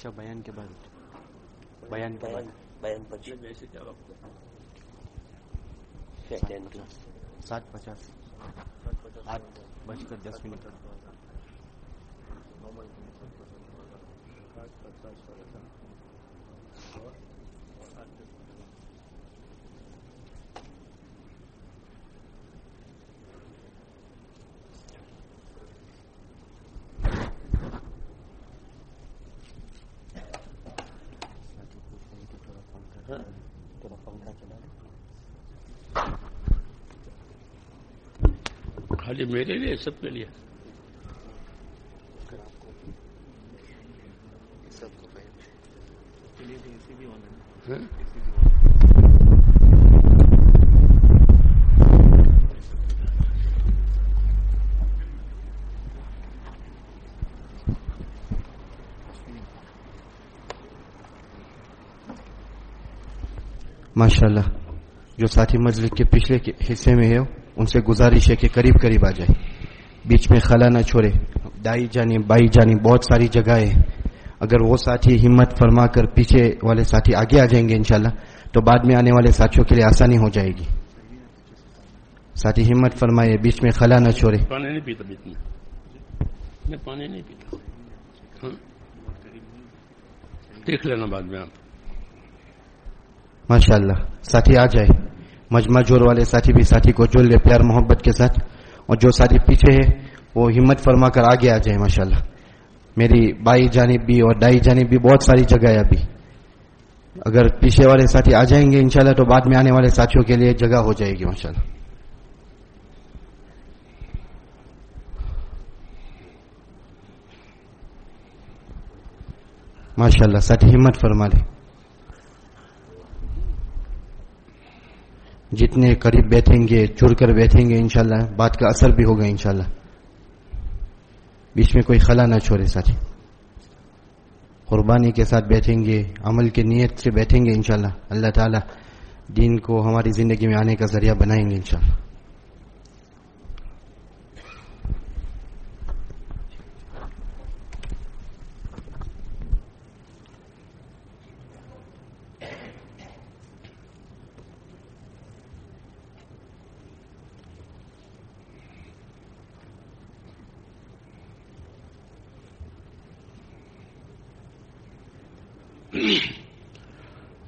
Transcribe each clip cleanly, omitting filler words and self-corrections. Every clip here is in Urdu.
عشاء بیان کے بعد بیان 7:50 8:10 خالی میرے لیے سب کے لیے ماشاءاللہ. جو ساتھی مجلس کے پچھلے حصے میں ہے ان سے گزارش ہے کہ قریب قریب آ جائے, بیچ میں خلا نہ چھوڑے. دائی جانب بائی جانب بہت ساری جگہ ہے. اگر وہ ساتھی ہمت فرما کر پیچھے والے ساتھی آگے آ جائیں گے انشاءاللہ تو بعد میں آنے والے ساتھیوں کے لیے آسانی ہو جائے گی. ساتھی ہمت فرمائے, بیچ میں خلا نہ چھوڑے. پانی نہیں پیتا, بیچ میں پانی نہیں پیتا. دیکھ لینا بعد میں آپ. ماشاءاللہ. ساتھی آ جائے. مجمع جوڑ والے ساتھی بھی ساتھی کو جوڑ لے پیار محبت کے ساتھ, اور جو ساتھی پیچھے ہے وہ ہمت فرما کر آگے آ جائے. ماشاءاللہ. میری بائی جانب بھی اور دائی جانب بھی بہت ساری جگہ ہے ابھی. اگر پیچھے والے ساتھی آ جائیں گے انشاءاللہ تو بعد میں آنے والے ساتھیوں کے لیے جگہ ہو جائے گی. ماشاءاللہ. ماشاءاللہ. ساتھی ہمت فرما لے. جتنے قریب بیٹھیں گے جڑ کر بیٹھیں گے انشاءاللہ بات کا اثر بھی ہوگا انشاءاللہ. بیچ میں کوئی خلا نہ چھوڑے ساتھی. قربانی کے ساتھ بیٹھیں گے, عمل کی نیت سے بیٹھیں گے انشاءاللہ. اللہ تعالی دین کو ہماری زندگی میں آنے کا ذریعہ بنائیں گے انشاءاللہ.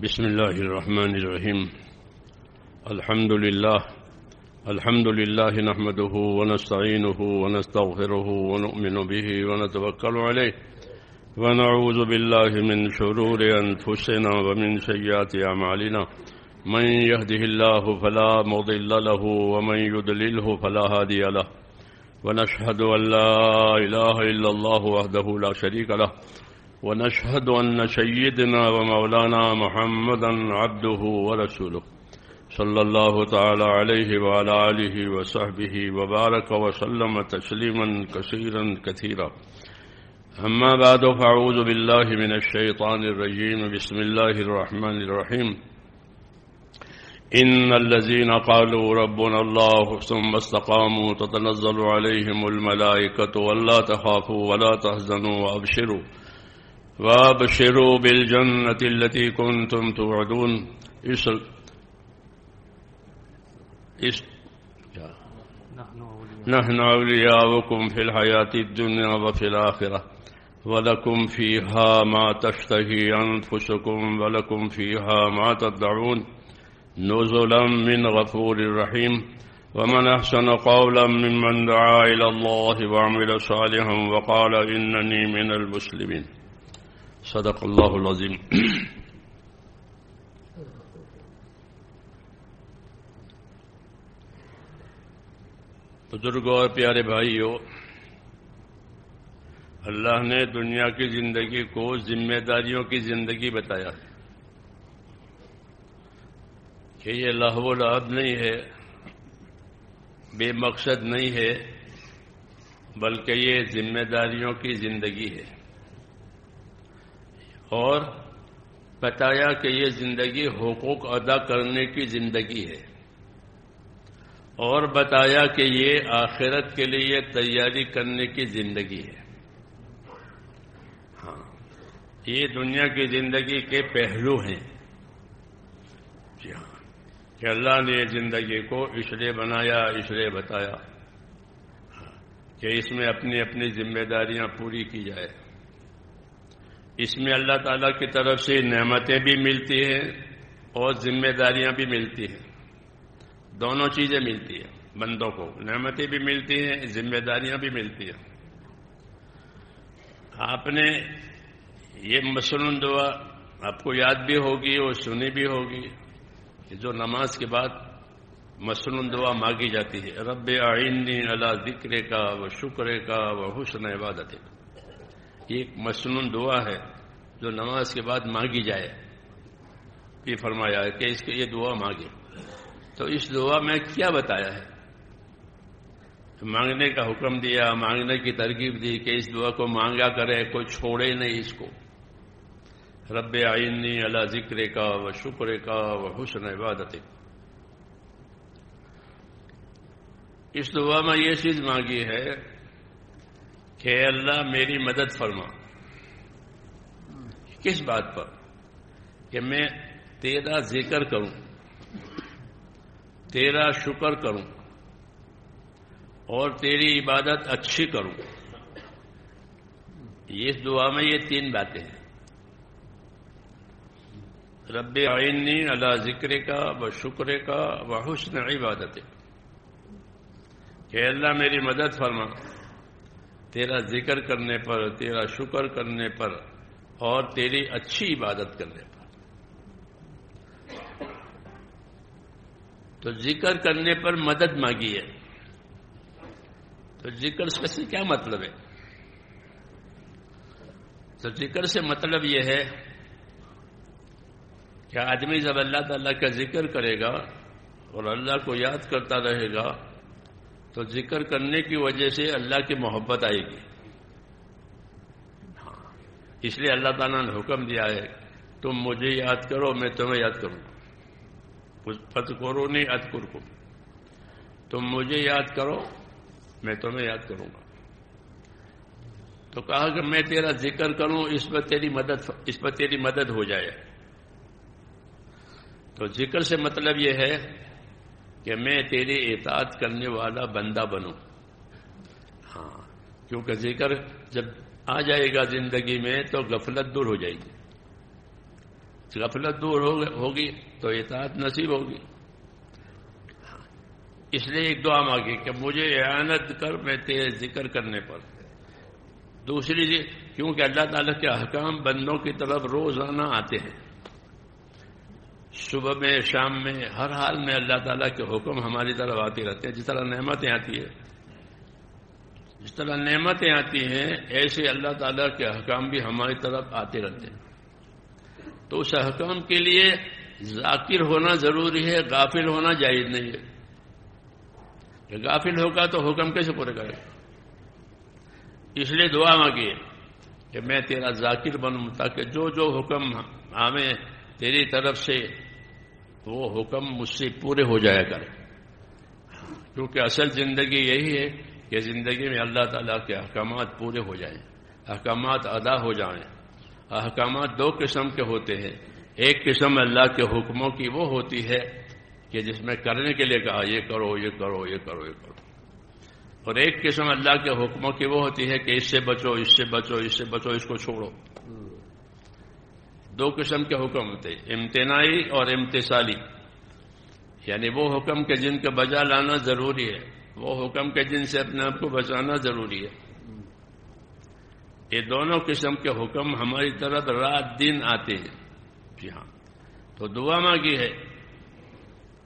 بسم الله الرحمن الرحيم. الحمد لله نحمده ونستعينه ونستغفره ونؤمن به ونتوكل عليه ونعوذ بالله من شرور أنفسنا ومن سيئات أعمالنا. من يهده الله فلا مضل له ومن يضلله فلا هادي له. ونشهد أن لا إله إلا الله وحده لا شريك له ونشهد أن سيدنا ومولانا محمدا عبده ورسوله صلى الله تعالى عليه وعلى آله وصحبه وبارك وسلم تسليما كثيرا كثيرا. أما بعد فأعوذ بالله من الشيطان الرجيم. بسم الله الرحمن الرحيم. إن الذين قالوا ربنا الله ثم استقاموا تتنزل عليهم الملائكة ولا تخافوا ولا تحزنوا وابشروا بالجنة التي كنتم توعدون. نحن أولياؤكم في الحياة الدنيا وفي الآخرة ولكم فيها ما تشتهي أنفسكم ولكم فيها ما تدعون نزلا من غفور رحيم. ومن أحسن قولا ممن دعا إلى الله وعمل صالحا وقال إنني من المسلمين. صدق اللہ العظیم. بزرگوں اور پیارے بھائیوں, اللہ نے دنیا کی زندگی کو ذمہ داریوں کی زندگی بتایا ہے کہ یہ لہو و لعب نہیں ہے, بے مقصد نہیں ہے, بلکہ یہ ذمہ داریوں کی زندگی ہے. اور بتایا کہ یہ زندگی حقوق ادا کرنے کی زندگی ہے, اور بتایا کہ یہ آخرت کے لیے تیاری کرنے کی زندگی ہے. ہاں, یہ دنیا کی زندگی کے پہلو ہیں. جی ہاں، کہ اللہ نے زندگی کو اس لیے بنایا، اس لیے بتایا کہ اس میں اپنی اپنی ذمہ داریاں پوری کی جائے. اس میں اللہ تعالیٰ کی طرف سے نعمتیں بھی ملتی ہیں اور ذمہ داریاں بھی ملتی ہیں. دونوں چیزیں ملتی ہیں بندوں کو، نعمتیں بھی ملتی ہیں، ذمہ داریاں بھی ملتی ہیں. آپ نے یہ مسنون دعا آپ کو یاد بھی ہوگی اور سنی بھی ہوگی کہ جو نماز کے بعد مسنون دعا مانگی جاتی ہے، رب اعنی علی ذکرک و شکرک و حسن عبادتک. یہ ایک مسنون دعا ہے جو نماز کے بعد مانگی جائے. یہ فرمایا ہے کہ اس کے یہ دعا مانگے. تو اس دعا میں کیا بتایا ہے؟ مانگنے کا حکم دیا، مانگنے کی ترغیب دی کہ اس دعا کو مانگا کرے، کوئی چھوڑے نہیں اس کو. رب اعنی علی ذکرک و شکرک و حسن عبادتک. اس دعا میں یہ چیز مانگی ہے کہ اللہ میری مدد فرما. کس بات پر؟ کہ میں تیرا ذکر کروں، تیرا شکر کروں اور تیری عبادت اچھی کروں. اس دعا میں یہ تین باتیں ہیں. رب اعنی علی ذکرک و شکرک و حسن عبادتک، کہ اللہ میری مدد فرما تیرا ذکر کرنے پر، تیرا شکر کرنے پر اور تیری اچھی عبادت کرنے پر. تو ذکر کرنے پر مدد مانگی ہے. تو ذکر سے کیا مطلب ہے؟ تو ذکر سے مطلب یہ ہے کہ آدمی جب اللہ تعالیٰ کا ذکر کرے گا اور اللہ کو یاد کرتا رہے گا تو ذکر کرنے کی وجہ سے اللہ کی محبت آئے گی. اس لیے اللہ تعالیٰ نے حکم دیا ہے تم مجھے یاد کرو میں تمہیں یاد کروں گا. فاذکرونی اذکرکم، تم مجھے یاد کرو میں تمہیں یاد کروں گا. تو کہا کہ میں تیرا ذکر کروں، اس پر تیری مدد ہو جائے. تو ذکر سے مطلب یہ ہے کہ میں تیری اطاعت کرنے والا بندہ بنوں. ہاں، کیونکہ ذکر جب آ جائے گا زندگی میں تو غفلت دور ہو جائے گی. غفلت دور ہوگی تو اطاعت نصیب ہوگی. اس لیے ایک دعا مانگی کہ مجھے اعانت کر میں تیرے ذکر کرنے پر. دوسری چیز، کیونکہ اللہ تعالیٰ کے احکام بندوں کی طرف روزانہ آتے ہیں، صبح میں شام میں ہر حال میں اللہ تعالیٰ کے حکم ہماری طرف آتے رہتے ہیں. جس طرح نعمتیں آتی ہیں، جس طرح نعمتیں آتی ہیں ایسے اللہ تعالیٰ کے احکام بھی ہماری طرف آتے رہتے ہیں. تو اس احکام کے لیے ذاکر ہونا ضروری ہے، غافل ہونا جائز نہیں ہے. کہ غافل ہوگا تو حکم کیسے پورے کرے گا؟ اس لیے دعا مانگی کہ میں تیرا ذاکر بنوں تاکہ جو جو حکم ہمیں تیری طرف سے وہ حکم مجھ سے پورے ہو جایا کرے. کیونکہ اصل زندگی یہی ہے کہ زندگی میں اللہ تعالیٰ کے احکامات پورے ہو جائیں، احکامات ادا ہو جائیں. احکامات دو قسم کے ہوتے ہیں. ایک قسم اللہ کے حکموں کی وہ ہوتی ہے کہ جس میں کرنے کے لیے کہا یہ کرو یہ کرو یہ کرو یہ کرو. اور ایک قسم اللہ کے حکموں کی وہ ہوتی ہے کہ اس سے بچو اس سے بچو اس سے بچو، اس کو چھوڑو. دو قسم کے حکم ہوتے ہیں، امتناعی اور امتثالی. یعنی وہ حکم کے جن کے بجا لانا ضروری ہے، وہ حکم کے جن سے اپنے آپ کو بچانا ضروری ہے. یہ دونوں قسم کے حکم ہماری طرف رات دن آتے ہیں. جی ہاں، تو دعا مانگی ہے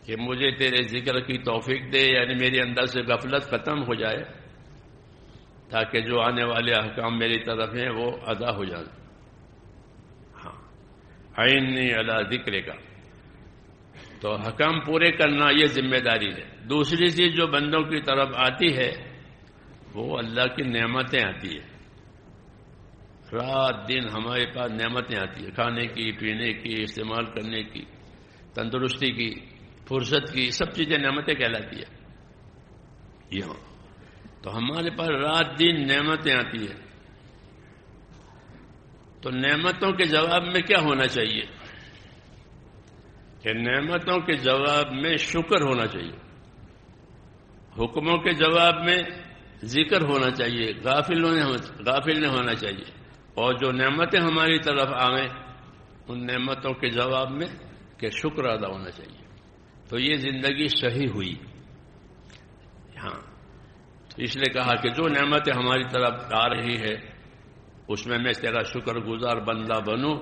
کہ مجھے تیرے ذکر کی توفیق دے، یعنی میرے اندر سے غفلت ختم ہو جائے تاکہ جو آنے والے احکام میری طرف ہیں وہ ادا ہو جائیں. ہاں، اعنی علی ذکرک. تو حکام پورے کرنا یہ ذمہ داری ہے. دوسری چیز جو بندوں کی طرف آتی ہے وہ اللہ کی نعمتیں آتی ہیں. رات دن ہمارے پاس نعمتیں آتی ہیں، کھانے کی، پینے کی، استعمال کرنے کی، تندرستی کی، فرصت کی، سب چیزیں نعمتیں کہلاتی ہیں. یہاں تو ہمارے پاس رات دن نعمتیں آتی ہیں. تو نعمتوں کے جواب میں کیا ہونا چاہیے کہ نعمتوں کے جواب میں شکر ہونا چاہیے، حکموں کے جواب میں ذکر ہونا چاہیے، غافل نہیں ہونا چاہیے، اور جو نعمتیں ہماری طرف آئیں ان نعمتوں کے جواب میں کہ شکر ادا ہونا چاہیے. تو یہ زندگی صحیح ہوئی. ہاں، اس لیے کہا کہ جو نعمتیں ہماری طرف آ رہی ہے اس میں تیرا شکر گزار بندہ بنوں،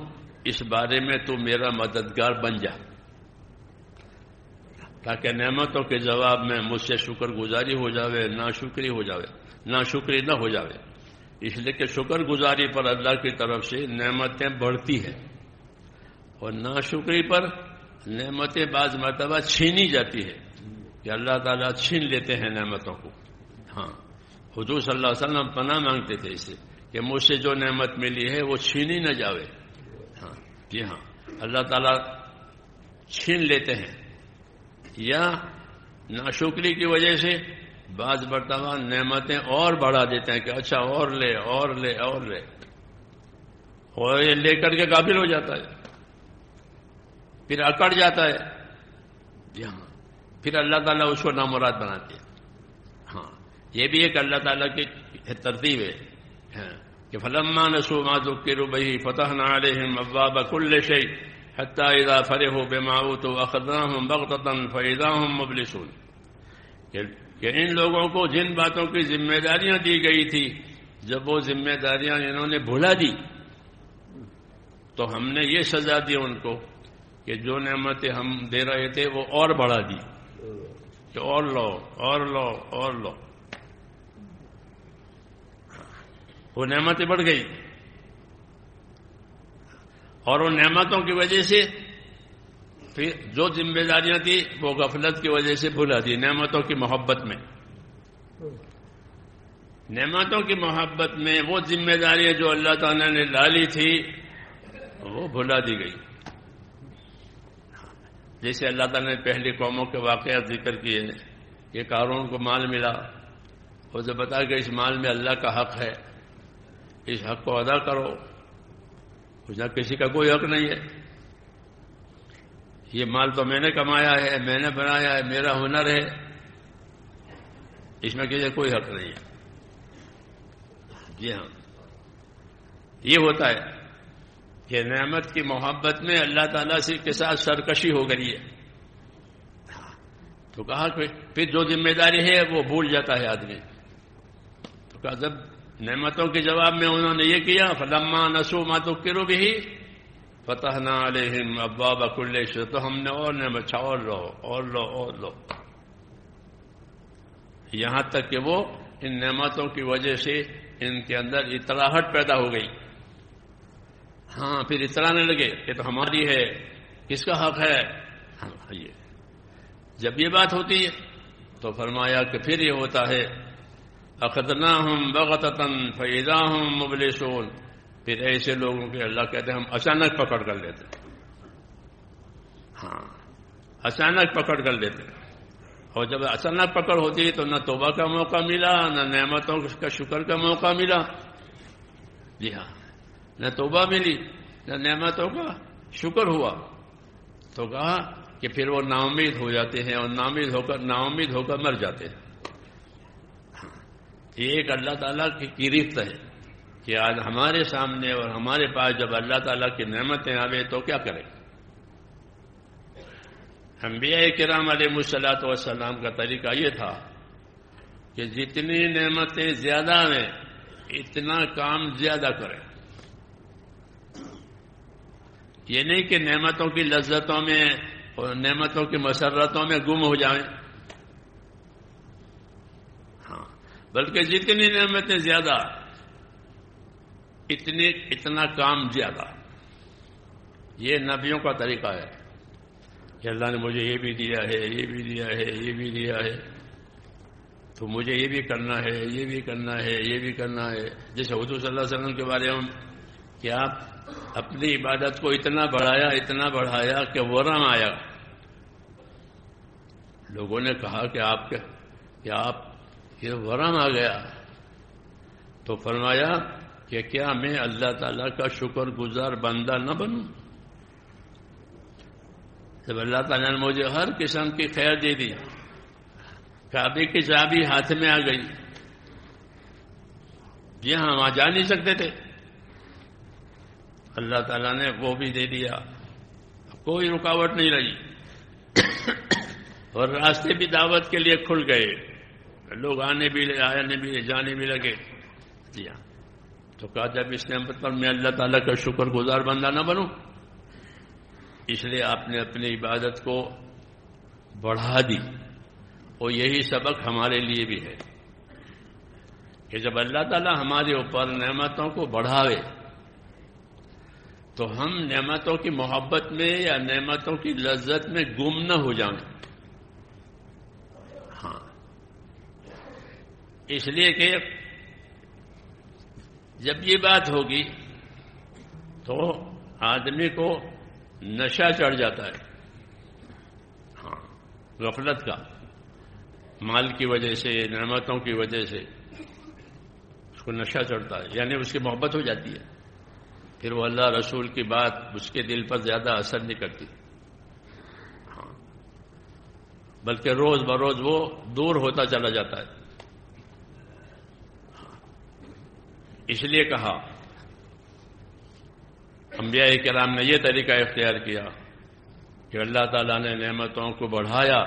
اس بارے میں تو میرا مددگار بن جا، تاکہ نعمتوں کے جواب میں مجھ سے شکر گزاری ہو جاوے، ناشکری نہ ہو جاوے. اس لیے کہ شکر گزاری پر اللہ کی طرف سے نعمتیں بڑھتی ہیں، اور ناشکری پر نعمتیں بعض مرتبہ چھینی جاتی ہے کہ اللہ تعالیٰ چھین لیتے ہیں نعمتوں کو. ہاں، حضور صلی اللہ علیہ وسلم پناہ مانگتے تھے اسے کہ مجھ سے جو نعمت ملی ہے وہ چھینی نہ جاوے. ہاں جی ہاں، اللہ تعالیٰ چھین لیتے ہیں، یا ناشکری کی وجہ سے بعض مرتبہ نعمتیں اور بڑھا دیتے ہیں کہ اچھا اور لے اور لے اور لے، اور یہ لے کر کے غافل ہو جاتا ہے، پھر اکڑ جاتا ہے. جی ہاں، پھر اللہ تعالیٰ اس کو نامراد بناتے ہیں. ہاں، یہ بھی ایک اللہ تعالیٰ کی ترتیب ہے کہ فلما نسوا ما ذکروا به فتحنا عليهم ابواب كل شيء حتى اذا فرحوا بما اوتوا اخذناهم بغتة فاذا هم مبلسون. کہ ان لوگوں کو جن باتوں کی ذمہ داریاں دی گئی تھی، جب وہ ذمہ داریاں انہوں نے بھلا دی تو ہم نے یہ سزا دی ان کو کہ جو نعمتیں ہم دے رہے تھے وہ اور بڑھا دی کہ اور لو اور لو اور لو. وہ نعمتیں بڑھ گئی، اور ان نعمتوں کی وجہ سے پھر جو ذمہ داریاں تھیں وہ غفلت کی وجہ سے بھلا دی. نعمتوں کی محبت میں وہ ذمہ داریاں جو اللہ تعالیٰ نے ڈالی تھی وہ بھلا دی گئی. جیسے اللہ تعالیٰ نے پہلی قوموں کے واقعات ذکر کیے کہ قارون کو مال ملا، اسے بتا کہ اس مال میں اللہ کا حق ہے، اس حق کو ادا کرو، اس میں کسی کا کوئی حق نہیں ہے. یہ مال تو میں نے کمایا ہے، میں نے بنایا ہے، میرا ہنر ہے، اس میں کسی کا کوئی حق نہیں ہے. جی ہاں، یہ ہوتا ہے کہ نعمت کی محبت میں اللہ تعالیٰ سے کے ساتھ سرکشی ہو گئی ہے. تو کہا کہ پھر جو ذمہ داری ہے وہ بھول جاتا ہے آدمی. تو کہا جب نعمتوں کے جواب میں انہوں نے یہ کیا فلما نسوا ما ذکروا به فتحنا علیہم ابواب کل شیء، تو ہم نے اور نعمت اور لو اور لو اور لو، یہاں تک کہ وہ ان نعمتوں کی وجہ سے ان کے اندر اطراحٹ پیدا ہو گئی. ہاں، پھر اترانے لگے کہ تو ہماری ہے، کس کا حق ہے. ہاں، یہ جب یہ بات ہوتی ہے تو فرمایا کہ پھر یہ ہوتا ہے اخذناہم بغتۃ فاذا ہم مبلسون. پھر ایسے لوگوں کے اللہ کہتے ہیں ہم اچانک پکڑ کر لیتے. ہاں، اچانک پکڑ کر لیتے. اور جب اچانک پکڑ ہوتی ہے تو نہ توبہ کا موقع ملا، نہ نعمتوں کا شکر کا موقع ملا. جی ہاں، نہ توبہ ملی نہ نعمتوں کا شکر ہوا. تو کہا کہ پھر وہ نا امید ہو جاتے ہیں اور نا امید ہو کر مر جاتے ہیں. یہ ایک اللہ تعالیٰ کی گرفت ہے کہ آج ہمارے سامنے اور ہمارے پاس جب اللہ تعالیٰ کی نعمتیں آوے تو کیا کریں. انبیاء کرام علیہ الصلوۃ والسلام کا طریقہ یہ تھا کہ جتنی نعمتیں زیادہ ہیں اتنا کام زیادہ کریں. یہ نہیں کہ نعمتوں کی لذتوں میں اور نعمتوں کی مسرتوں میں گم ہو جائیں. ہاں، بلکہ جتنی نعمتیں زیادہ اتنا کام زیادہ. یہ نبیوں کا طریقہ ہے کہ اللہ نے مجھے یہ بھی دیا ہے، یہ بھی دیا ہے، یہ بھی دیا ہے، تو مجھے یہ بھی کرنا ہے، یہ بھی کرنا ہے، یہ بھی کرنا ہے. جیسے حضور صلی اللہ علیہ وسلم کے بارے میں کہ آپ اپنی عبادت کو اتنا بڑھایا کہ ورم آیا. لوگوں نے کہا کہ آپ یہ ورم آ گیا. تو فرمایا کہ کیا میں اللہ تعالیٰ کا شکر گزار بندہ نہ بنوں؟ جب اللہ تعالیٰ نے مجھے ہر قسم کی خیر دے دی، کعبے کی چابی ہاتھ میں آ گئی، جی ہاں وہاں جا نہیں سکتے تھے، اللہ تعالیٰ نے وہ بھی دے دیا، کوئی رکاوٹ نہیں رہی، اور راستے بھی دعوت کے لیے کھل گئے، لوگ آنے بھی جانے بھی لگے۔ جی ہاں، تو کہا جب اس نعمت پر میں اللہ تعالیٰ کا شکر گزار بندہ نہ بنوں، اس لیے آپ نے اپنی عبادت کو بڑھا دی، اور یہی سبق ہمارے لیے بھی ہے کہ جب اللہ تعالیٰ ہمارے اوپر نعمتوں کو بڑھاوے تو ہم نعمتوں کی محبت میں یا نعمتوں کی لذت میں گم نہ ہو جائیں۔ ہاں، اس لیے کہ جب یہ بات ہوگی تو آدمی کو نشہ چڑھ جاتا ہے، ہاں، غفلت کا، مال کی وجہ سے، نعمتوں کی وجہ سے اس کو نشہ چڑھتا ہے، یعنی اس کی محبت ہو جاتی ہے، پھر وہ اللہ رسول کی بات اس کے دل پر زیادہ اثر نہیں کرتی، ہاں، بلکہ روز بروز وہ دور ہوتا چلا جاتا ہے۔ اس لیے کہا انبیاء کرام نے یہ طریقہ اختیار کیا کہ اللہ تعالیٰ نے نعمتوں کو بڑھایا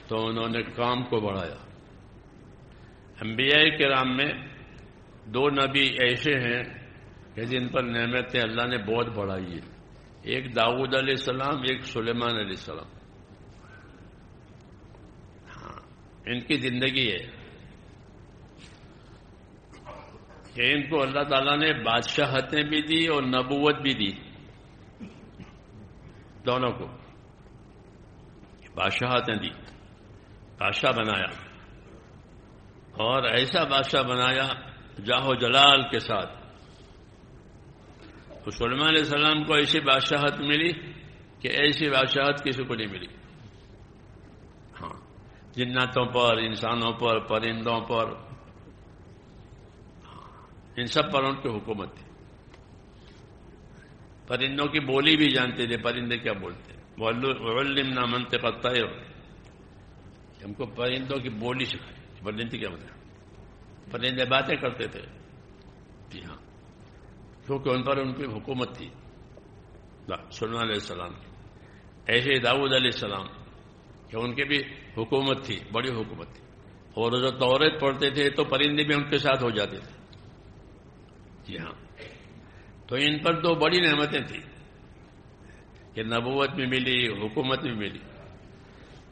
تو انہوں نے کام کو بڑھایا۔ انبیاء کرام میں 2 نبی ایسے ہیں کہ جن پر نعمتیں اللہ نے بہت بڑھائی ہیں، ایک داؤد علیہ السلام، ایک سلیمان علیہ السلام۔ ہاں، ان کی زندگی ہے کہ ان کو اللہ تعالیٰ نے بادشاہتیں بھی دی اور نبوت بھی دی، دونوں کو بادشاہتیں دی، بادشاہ بنایا، اور ایسا بادشاہ بنایا جاہ و جلال کے ساتھ۔ تو سلیمان علیہ السلام کو ایسی بادشاہت ملی کہ ایسی بادشاہت کسی کو نہیں ملی، ہاں، جناتوں پر، انسانوں پر، پرندوں پر، ان سب پر ان کی حکومت تھی۔ پرندوں کی بولی بھی جانتے تھے، پرندے کیا بولتے ہیں، وَعُلِّمْنَا مَنطِقَ الطَّيْرِ، ہم کو پرندوں کی بولی سکھائی۔ پرندے کیا مطلب؟ پرندے باتیں کرتے تھے، جی ہاں، کیونکہ ان پر ان کی حکومت تھی سلیمان علیہ السلام کی۔ ایسے داؤد علیہ السلام کہ ان کی بھی حکومت تھی، بڑی حکومت تھی، اور جو توریت پڑھتے تھے تو پرندے بھی ان کے ساتھ ہو جاتے تھے، جی ہاں۔ تو ان پر 2 بڑی نعمتیں تھیں کہ نبوت بھی ملی، حکومت بھی ملی۔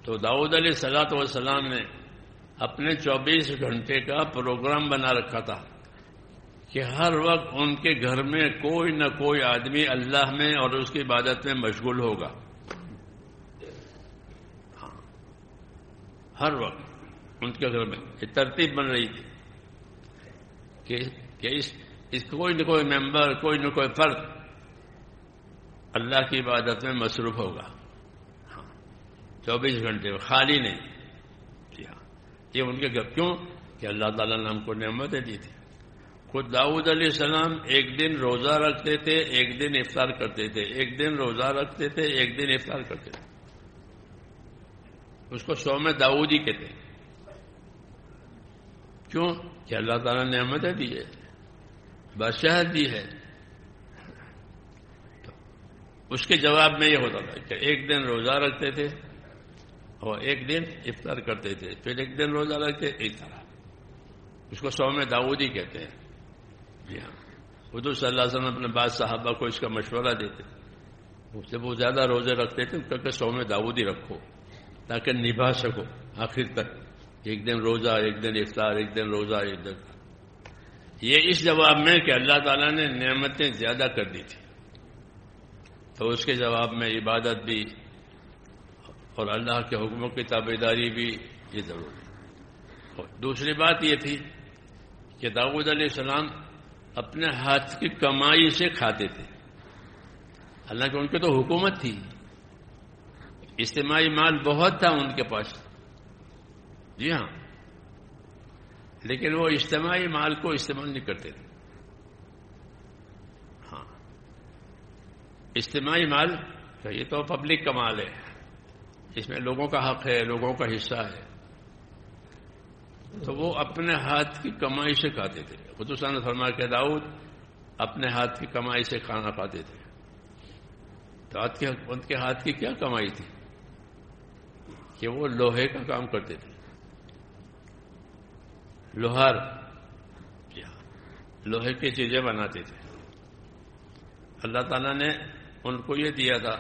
تو داؤد علیہ السلام نے اپنے 24 گھنٹے کا پروگرام بنا رکھا تھا کہ ہر وقت ان کے گھر میں کوئی نہ کوئی آدمی اللہ میں اور اس کی عبادت میں مشغول ہوگا، ہاں، ہر وقت ان کے گھر میں یہ ترتیب بن رہی تھی کہ اس کوئی نہ کوئی ممبر، کوئی نہ کوئی فرد اللہ کی عبادت میں مصروف ہوگا، ہاں، 24 گھنٹے خالی نہیں، جی ہاں۔ یہ ان کے گھر کیوں کہ اللہ تعالیٰ نے ہم کو نعمتیں دی تھی۔ خود داؤد علیہ السلام ایک دن روزہ رکھتے تھے، ایک دن افطار کرتے تھے، ایک دن روزہ رکھتے تھے، ایک دن افطار کرتے تھے، اس کو صوم داؤدی کہتے ہیں۔ کیوں کہ اللہ تعالیٰ نے نعمتیں دی ہے، بادشاہت دی ہے۔ تو اس کے جواب میں یہ ہوتا تھا کہ ایک دن روزہ رکھتے تھے اور ایک دن افطار کرتے تھے، پھر ایک دن روزہ رکھتے، ایک طرح اس کو صوم داؤدی کہتے ہیں، جی ہاں۔ حضور صلی اللہ علیہ وسلم اپنے بعض صحابہ کو اس کا مشورہ دیتے، اس سے وہ زیادہ روزے رکھتے تھے، کیونکہ صوم داؤدی رکھو تاکہ نبھا سکو آخر تک، ایک دن روزہ، ایک دن افطار، ایک دن روزہ، ایک دن۔ یہ اس جواب میں کہ اللہ تعالیٰ نے نعمتیں زیادہ کر دی تھی، تو اس کے جواب میں عبادت بھی اور اللہ کے حکموں کی تابعداری بھی یہ ضروری ہے۔ اور دوسری بات یہ تھی کہ داؤد علیہ السلام اپنے ہاتھ کی کمائی سے کھاتے تھے، حالانکہ ان کی تو حکومت تھی، اجتماعی مال بہت تھا ان کے پاس، جی ہاں، لیکن وہ اجتماعی مال کو استعمال نہیں کرتے تھے، اجتماعی مال یہ تو پبلک کا مال ہے، اس میں لوگوں کا حق ہے، لوگوں کا حصہ ہے، تو وہ اپنے ہاتھ کی کمائی سے کھاتے تھے. خصوصاً فرمایا کہ داؤد اپنے ہاتھ کی کمائی سے کھانا کھاتے تھے. تو ان کے ہاتھ کی کیا کمائی تھی کہ وہ لوہے کا کام کرتے تھے. لوہار لوہے کی چیزیں بناتے تھے. اللہ تعالیٰ نے ان کو یہ دیا تھا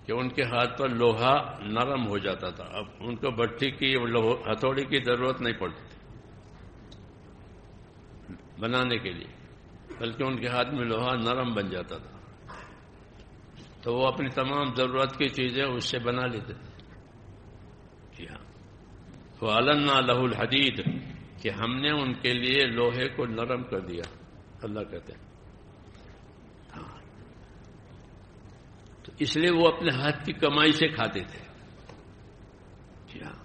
کہ ان کے ہاتھ پر لوہا نرم ہو جاتا تھا. اب ان کو بھٹی کی ہتھوڑی کی ضرورت نہیں پڑتی تھی بنانے کے لیے، بلکہ ان کے ہاتھ میں لوہا نرم بن جاتا تھا. تو وہ اپنی تمام ضرورت کی چیزیں اس سے بنا لیتے تھے. جی ہاں، وَأَلَنَّا لَهُ الْحَدِيدَ کہ ہم نے ان کے لیے لوہے کو نرم کر دیا. اللہ کہتے ہیں تو اس لیے وہ اپنے ہاتھ کی کمائی سے کھاتے تھے. جی ہاں،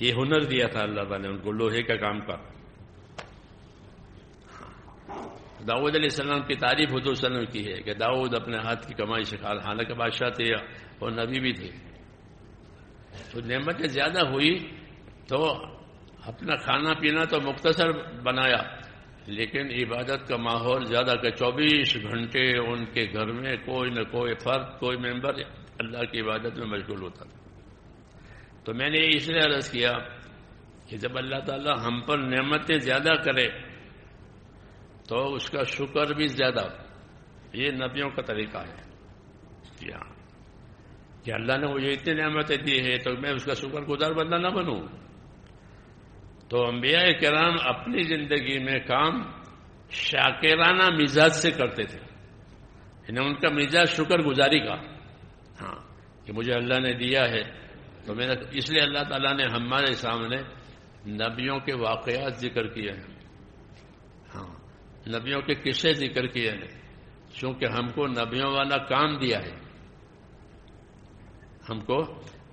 یہ ہنر دیا تھا اللہ تعالیٰ نے ان کو لوہے کا کام کا. داؤد علیہ السلام کی تعریف حضور صلی اللہ علیہ وسلم کی ہے کہ داؤد اپنے ہاتھ کی کمائی سے کھا، حالانکہ بادشاہ تھے اور نبی بھی تھے. تو نعمتیں زیادہ ہوئی تو اپنا کھانا پینا تو مختصر بنایا، لیکن عبادت کا ماحول زیادہ کہ 24 گھنٹے ان کے گھر میں کوئی نہ کوئی فرد، کوئی ممبر اللہ کی عبادت میں مشغول ہوتا تھا. تو میں نے اس لیے عرض کیا کہ جب اللہ تعالیٰ ہم پر نعمتیں زیادہ کرے تو اس کا شکر بھی زیادہ. یہ نبیوں کا طریقہ ہے. جی ہاں، کہ اللہ نے مجھے اتنی نعمتیں دی ہے تو میں اس کا شکر گزار بندہ نہ بنوں. تو انبیاء کرام اپنی زندگی میں کام شاکرانہ مزاج سے کرتے تھے. انہیں ان کا مزاج شکر گزاری کا. ہاں، کہ مجھے اللہ نے دیا ہے تو میں نے، اس لیے اللہ تعالیٰ نے ہمارے سامنے نبیوں کے واقعات ذکر کیے ہیں. ہاں، نبیوں کے قصے ذکر کیے ہیں، چونکہ ہم کو نبیوں والا کام دیا ہے. ہم کو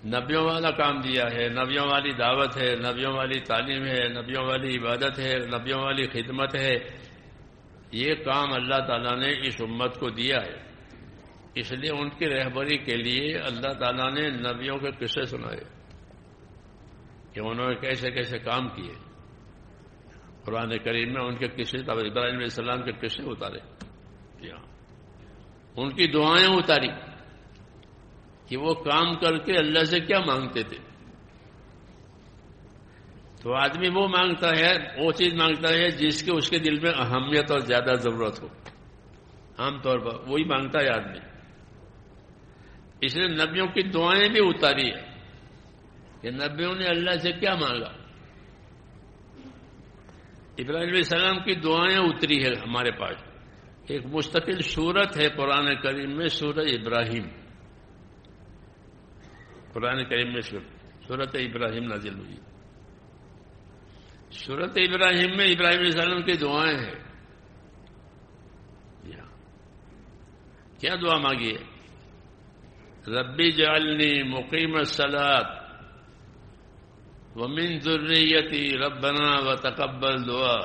نبیوں والا کام دیا ہے، نبیوں والی دعوت ہے، نبیوں والی تعلیم ہے، نبیوں والی عبادت ہے، نبیوں والی خدمت ہے. یہ کام اللہ تعالیٰ نے اس امت کو دیا ہے. اس لیے ان کی رہبری کے لیے اللہ تعالیٰ نے نبیوں کے قصے سنائے کہ انہوں نے کیسے کیسے کام کیے. قرآن کریم میں ان کے قصے، ابراہیم علیہ السلام کے قصے اتارے. ان کی دعائیں اتاری کہ وہ کام کر کے اللہ سے کیا مانگتے تھے. تو آدمی وہ مانگتا ہے، وہ چیز مانگتا ہے جس کے اس کے دل میں اہمیت اور زیادہ ضرورت ہو. عام طور پر وہی مانگتا ہے آدمی. اس لیے نبیوں کی دعائیں بھی اتاری ہے کہ نبیوں نے اللہ سے کیا مانگا. ابراہیم علیہ السلام کی دعائیں اتری ہے ہمارے پاس. ایک مستقل سورت ہے قرآن کریم میں، سورہ ابراہیم. قرآن کریم میں سورت ابراہیم نازل ہوئی. سورت ابراہیم میں ابراہیم علیہ السلام کی دعائیں ہیں. کیا دعا مانگی ہے؟ ربی جعلنی مقیم الصلاۃ ومن ذریتی ربنا وتقبل دعا.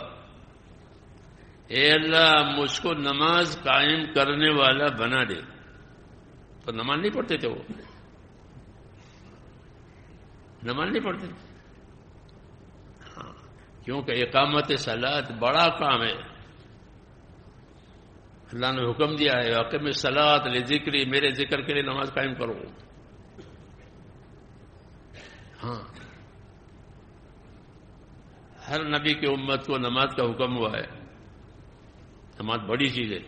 اے اللہ مجھ کو نماز قائم کرنے والا بنا دے. تو نماز نہیں پڑھتے تھے، وہ نماز نہیں پڑھتے تھے. ہاں، کیونکہ اقامت صلاۃ بڑا کام ہے. اللہ نے حکم دیا ہے اقیم الصلاۃ لذکری، میرے ذکر کے لیے نماز قائم کرو. ہاں، ہر نبی کی امت کو نماز کا حکم ہوا ہے. نماز بڑی چیز ہے.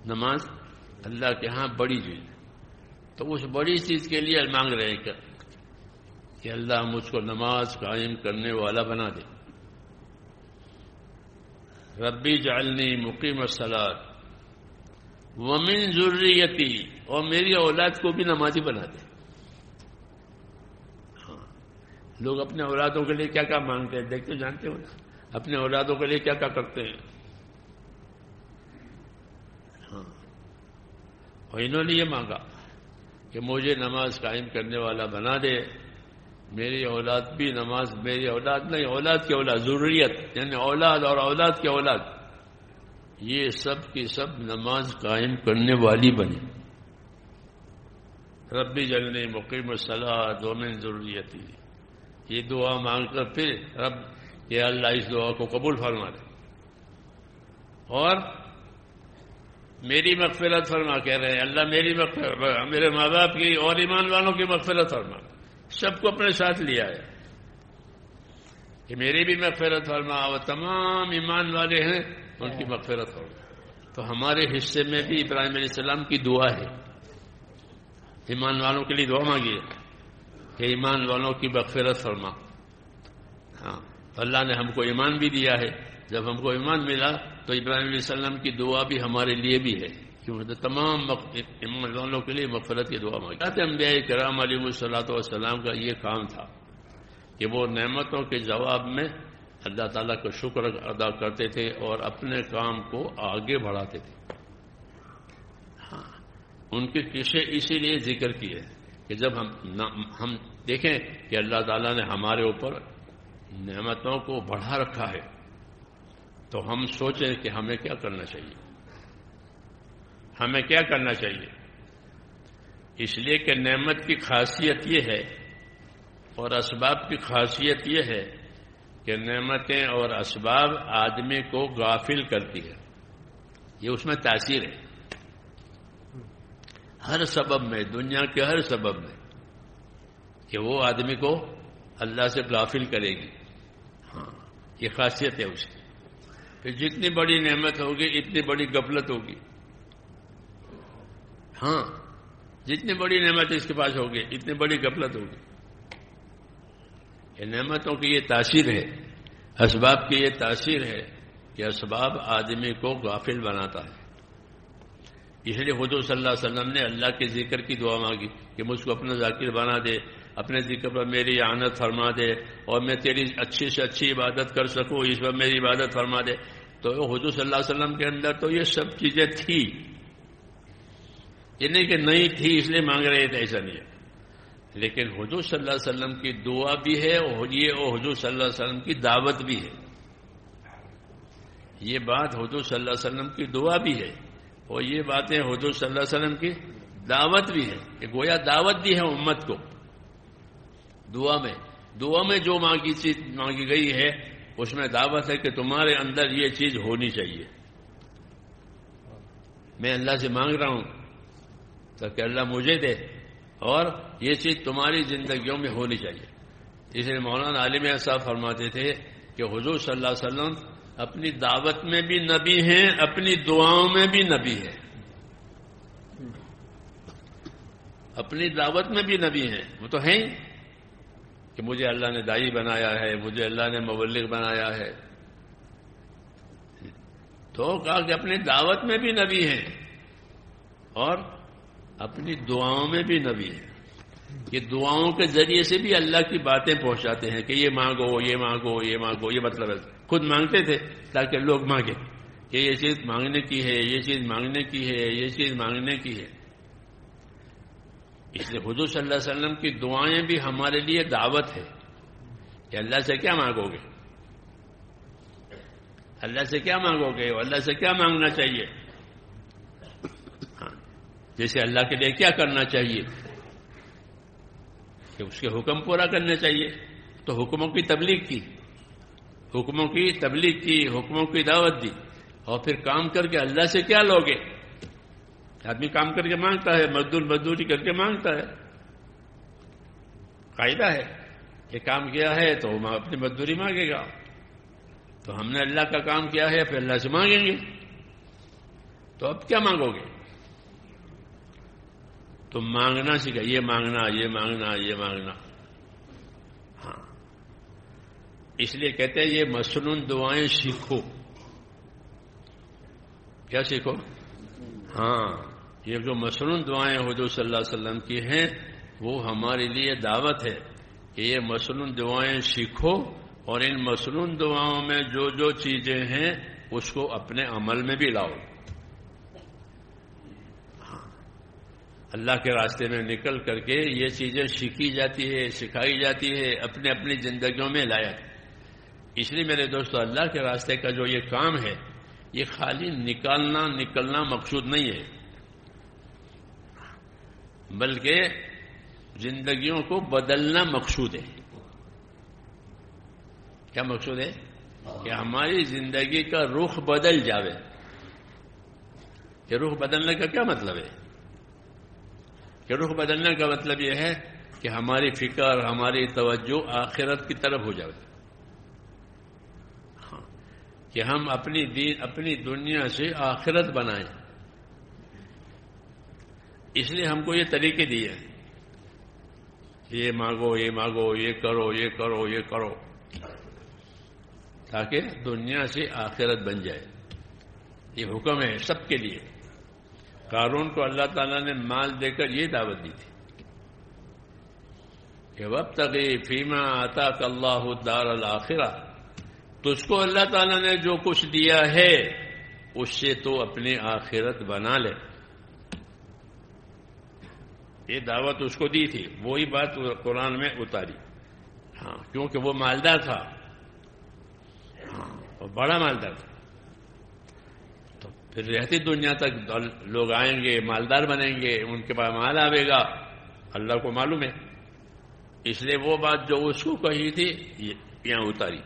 نماز اللہ کے ہاں بڑی چیز. تو اس بڑی چیز کے لیے مانگ رہے ہیں کہ اللہ مجھ کو نماز قائم کرنے والا بنا دے. ربی جعلنی مقیم الصلاۃ ومن ذریتی، اور میری اولاد کو بھی نمازی بنا دے. ہاں، لوگ اپنے اولادوں کے لیے کیا کیا مانگتے ہیں دیکھتے جانتے ہو نا. اپنے اولادوں کے لیے کیا کیا کرتے ہیں. ہاں، اور انہوں نے یہ مانگا کہ مجھے نماز قائم کرنے والا بنا دے. میری اولاد بھی نماز، میری اولاد نہیں، اولاد کی اولاد، ذریت یعنی اولاد اور اولاد کی اولاد، یہ سب کی سب نماز قائم کرنے والی بنے. ربی جعلنی مقیم الصلاۃ ومن ذریتی، یہ دعا مانگ کر پھر رب یا اللہ اس دعا کو قبول فرما دے اور میری مغفرت فرما. کہہ رہے ہیں اللہ میری مغفرت، میرے ماں باپ کی اور ایمان والوں کی مغفرت فرما. سب کو اپنے ساتھ لیا ہے کہ میری بھی مغفرت فرما اور تمام ایمان والے ہیں ان کی مغفرت فرما. تو ہمارے حصے میں بھی ابراہیم علیہ السلام کی دعا ہے. ایمان والوں کے لیے دعا مانگی ہے کہ ایمان والوں کی مغفرت فرما. ہاں اللہ نے ہم کو ایمان بھی دیا ہے. جب ہم کو ایمان ملا تو ابراہیم علیہ السلام کی دعا بھی ہمارے لیے بھی ہے کیونکہ تمام ایمان والوں کے لیے مغفرت کی دعا مانگی. انبیاء کرام علیہ الصلوۃ والسلام کا یہ کام تھا کہ وہ نعمتوں کے جواب میں اللہ تعالیٰ کا شکر ادا کرتے تھے اور اپنے کام کو آگے بڑھاتے تھے. ہاں ان کے قصے اسی لیے ذکر کیے کہ جب ہم دیکھیں کہ اللہ تعالیٰ نے ہمارے اوپر نعمتوں کو بڑھا رکھا ہے تو ہم سوچیں کہ ہمیں کیا کرنا چاہیے. ہمیں کیا کرنا چاہیے؟ اس لیے کہ نعمت کی خاصیت یہ ہے اور اسباب کی خاصیت یہ ہے کہ نعمتیں اور اسباب آدمی کو غافل کرتی ہے. یہ اس میں تاثیر ہے ہر سبب میں، دنیا کے ہر سبب میں، کہ وہ آدمی کو اللہ سے غافل کرے گی. ہاں یہ خاصیت ہے اس کی. پھر جتنی بڑی نعمت ہوگی اتنی بڑی غفلت ہوگی. ہاں جتنی بڑی نعمت اس کے پاس ہوگی اتنی بڑی غفلت ہوگی. یہ نعمتوں کی یہ تاثیر ہے، اسباب کی یہ تاثیر ہے کہ اسباب آدمی کو غافل بناتا ہے. اس لیے حضور صلی اللہ علیہ وسلم نے اللہ کے ذکر کی دعا مانگی کہ مجھ کو اپنا ذاکر بنا دے، اپنے ذکر پر میری اعانت فرما دے اور میں تیری اچھی سے اچھی عبادت کر سکوں، اس پر میری عبادت فرما دے. تو حضور صلی اللہ علیہ وسلم کے اندر تو یہ سب چیزیں تھی. یہ نہیں کہ نہیں تھی اس لیے مانگ رہے تھے، ایسا نہیں ہے. لیکن حضور صلی اللہ علیہ وسلم کی دعا بھی ہے اور یہ حضور صلی اللہ علیہ وسلم کی دعوت بھی ہے. یہ بات حضور صلی اللہ علیہ وسلم کی دعا بھی ہے اور یہ باتیں حضور صلی اللہ علیہ وسلم کی دعوت بھی ہے کہ گویا دعوت دی ہے امت کو. دعا میں جو چیز مانگی گئی ہے اس میں دعوت ہے کہ تمہارے اندر یہ چیز ہونی چاہیے. میں اللہ سے مانگ رہا ہوں تاکہ اللہ مجھے دے اور یہ چیز تمہاری زندگیوں میں ہونی چاہیے. اس لیے مولانا عالم صاحب فرماتے تھے کہ حضور صلی اللہ علیہ وسلم اپنی دعوت میں بھی نبی ہیں، اپنی دعاؤں میں بھی نبی ہیں. اپنی دعوت میں بھی نبی ہیں. وہ تو ہیں کہ مجھے اللہ نے داعی بنایا ہے، مجھے اللہ نے مبلغ بنایا ہے. تو کہا کہ اپنی دعوت میں بھی نبی ہیں اور اپنی دعاؤں میں بھی نبی ہیں. یہ دعاؤں کے ذریعے سے بھی اللہ کی باتیں پہنچاتے ہیں کہ یہ مانگو، یہ مانگو، یہ مانگو. یہ مطلب ہے خود مانگتے تھے تاکہ لوگ مانگیں کہ یہ چیز مانگنے کی ہے، یہ چیز مانگنے کی ہے، یہ چیز مانگنے کی ہے. اس لیے حضور صلی اللہ علیہ وسلم کی دعائیں بھی ہمارے لیے دعوت ہے کہ اللہ سے کیا مانگو گے، اللہ سے کیا مانگو گے، اللہ سے کیا مانگنا چاہیے. ہاں جیسے اللہ کے لیے کیا کرنا چاہیے کہ اس کے حکم پورا کرنے چاہیے. تو حکموں کی تبلیغ کی، حکموں کی تبلیغ کی، حکموں کی دعوت دی. اور پھر کام کر کے اللہ سے کیا لوگے. آدمی کام کر کے مانگتا ہے، مزدوری کر کے مانگتا ہے. قاعدہ ہے کہ کام کیا ہے تو اپنی مزدوری مانگے گا. تو ہم نے اللہ کا کام کیا ہے پھر اللہ سے مانگیں گے. تو اب کیا مانگو گے؟ تو مانگنا سیکھا، یہ مانگنا، یہ مانگنا، یہ مانگنا. ہاں اس لیے کہتے ہیں یہ مسنون دعائیں سیکھو. کیا سیکھو؟ ہاں یہ جو مسنون دعائیں حضور صلی اللہ علیہ وسلم کی ہیں وہ ہمارے لیے دعوت ہے کہ یہ مسنون دعائیں سیکھو اور ان مسنون دعاؤں میں جو جو چیزیں ہیں اس کو اپنے عمل میں بھی لاؤ. اللہ کے راستے میں نکل کر کے یہ چیزیں سیکھی جاتی ہے، سکھائی جاتی ہے، اپنے اپنی زندگیوں میں لایا. اس لیے میرے دوستو اللہ کے راستے کا جو یہ کام ہے یہ خالی نکلنا مقصود نہیں ہے، بلکہ زندگیوں کو بدلنا مقصود ہے۔ کیا مقصود ہے؟ کہ ہماری زندگی کا رخ بدل جاوے۔ کہ رخ بدلنے کا کیا مطلب ہے؟ کہ رخ بدلنے کا مطلب یہ ہے کہ ہماری فکر، ہماری توجہ آخرت کی طرف ہو جائے، کہ ہم اپنی دنیا سے آخرت بنائیں۔ اس لیے ہم کو یہ طریقے دیے ہیں، یہ مانگو، یہ مانگو، یہ کرو، یہ کرو، یہ کرو، تاکہ دنیا سے آخرت بن جائے۔ یہ حکم ہے سب کے لیے۔ قارون کو اللہ تعالیٰ نے مال دے کر یہ دعوت دی تھی کہ وابتغی فیما آتاک اللہ الدار الآخرہ، تجھ کو اللہ تعالیٰ نے جو کچھ دیا ہے اس سے تو اپنی آخرت بنا لے۔ یہ دعوت اس کو دی تھی، وہی بات قرآن میں اتاری۔ ہاں، کیونکہ وہ مالدار تھا، وہ بڑا مالدار تھا، تو پھر رہتی دنیا تک لوگ آئیں گے، مالدار بنیں گے، ان کے پاس مال آئے گا، اللہ کو معلوم ہے۔ اس لیے وہ بات جو اس کو کہی تھی یہاں اتاری،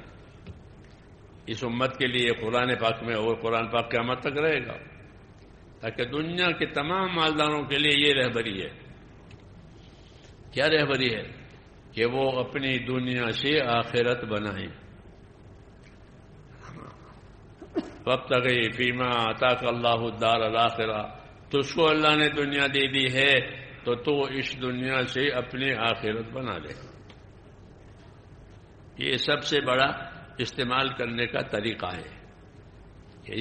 اس امت کے لیے قرآن پاک میں، اور قرآن پاک قیامت تک رہے گا، تاکہ دنیا کے تمام مالداروں کے لیے یہ رہبری ہے۔ کیا رہبری ہے؟ کہ وہ اپنی دنیا سے آخرت بنائیں۔ وابتغی فیما آتاک اللہ الدار الآخرہ، تجھ کو اللہ نے دنیا دے دی ہے تو تو اس دنیا سے اپنی آخرت بنا لے۔ یہ سب سے بڑا استعمال کرنے کا طریقہ ہے کہ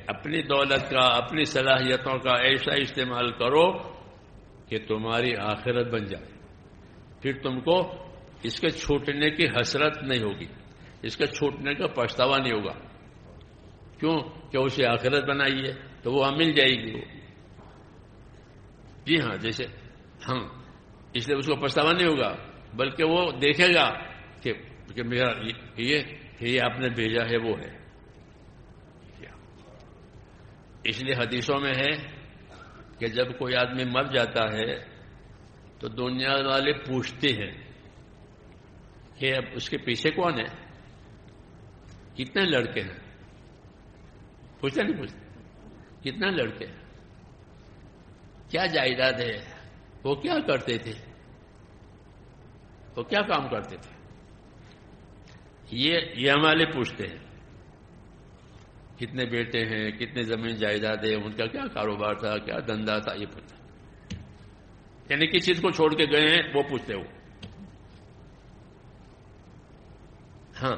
اپنی دولت کا، اپنی صلاحیتوں کا ایسا استعمال کرو کہ تمہاری آخرت بن جائے۔ پھر تم کو اس کے چھوٹنے کی حسرت نہیں ہوگی، اس کے چھوٹنے کا پچھتاوا نہیں ہوگا۔ کیوں؟ کہ اسے آخرت بنائی ہے تو وہ مل جائے گی۔ جی ہاں، جیسے ہم، اس لیے اس کو پچھتاوا نہیں ہوگا، بلکہ وہ دیکھے گا کہ میرا یہ آپ نے بھیجا ہے وہ ہے۔ اس لیے حدیثوں میں ہے کہ جب کوئی آدمی مر جاتا ہے تو دنیا والے پوچھتے ہیں کہ اب اس کے پیچھے کون ہے، کتنے لڑکے ہیں؟ پوچھتے نہیں پوچھتے؟ کتنے لڑکے ہیں، کیا جائیداد ہے، وہ کیا کرتے تھے، وہ کیا کام کرتے تھے؟ یہ ہمارے پوچھتے ہیں۔ کتنے بیٹے ہیں، کتنے زمین جائیداد ہے، ان کا کیا کاروبار تھا، کیا دھندا تھا، یہ پوچھتا۔ یعنی کس چیز کو چھوڑ کے گئے ہیں وہ پوچھتے ہو۔ ہاں،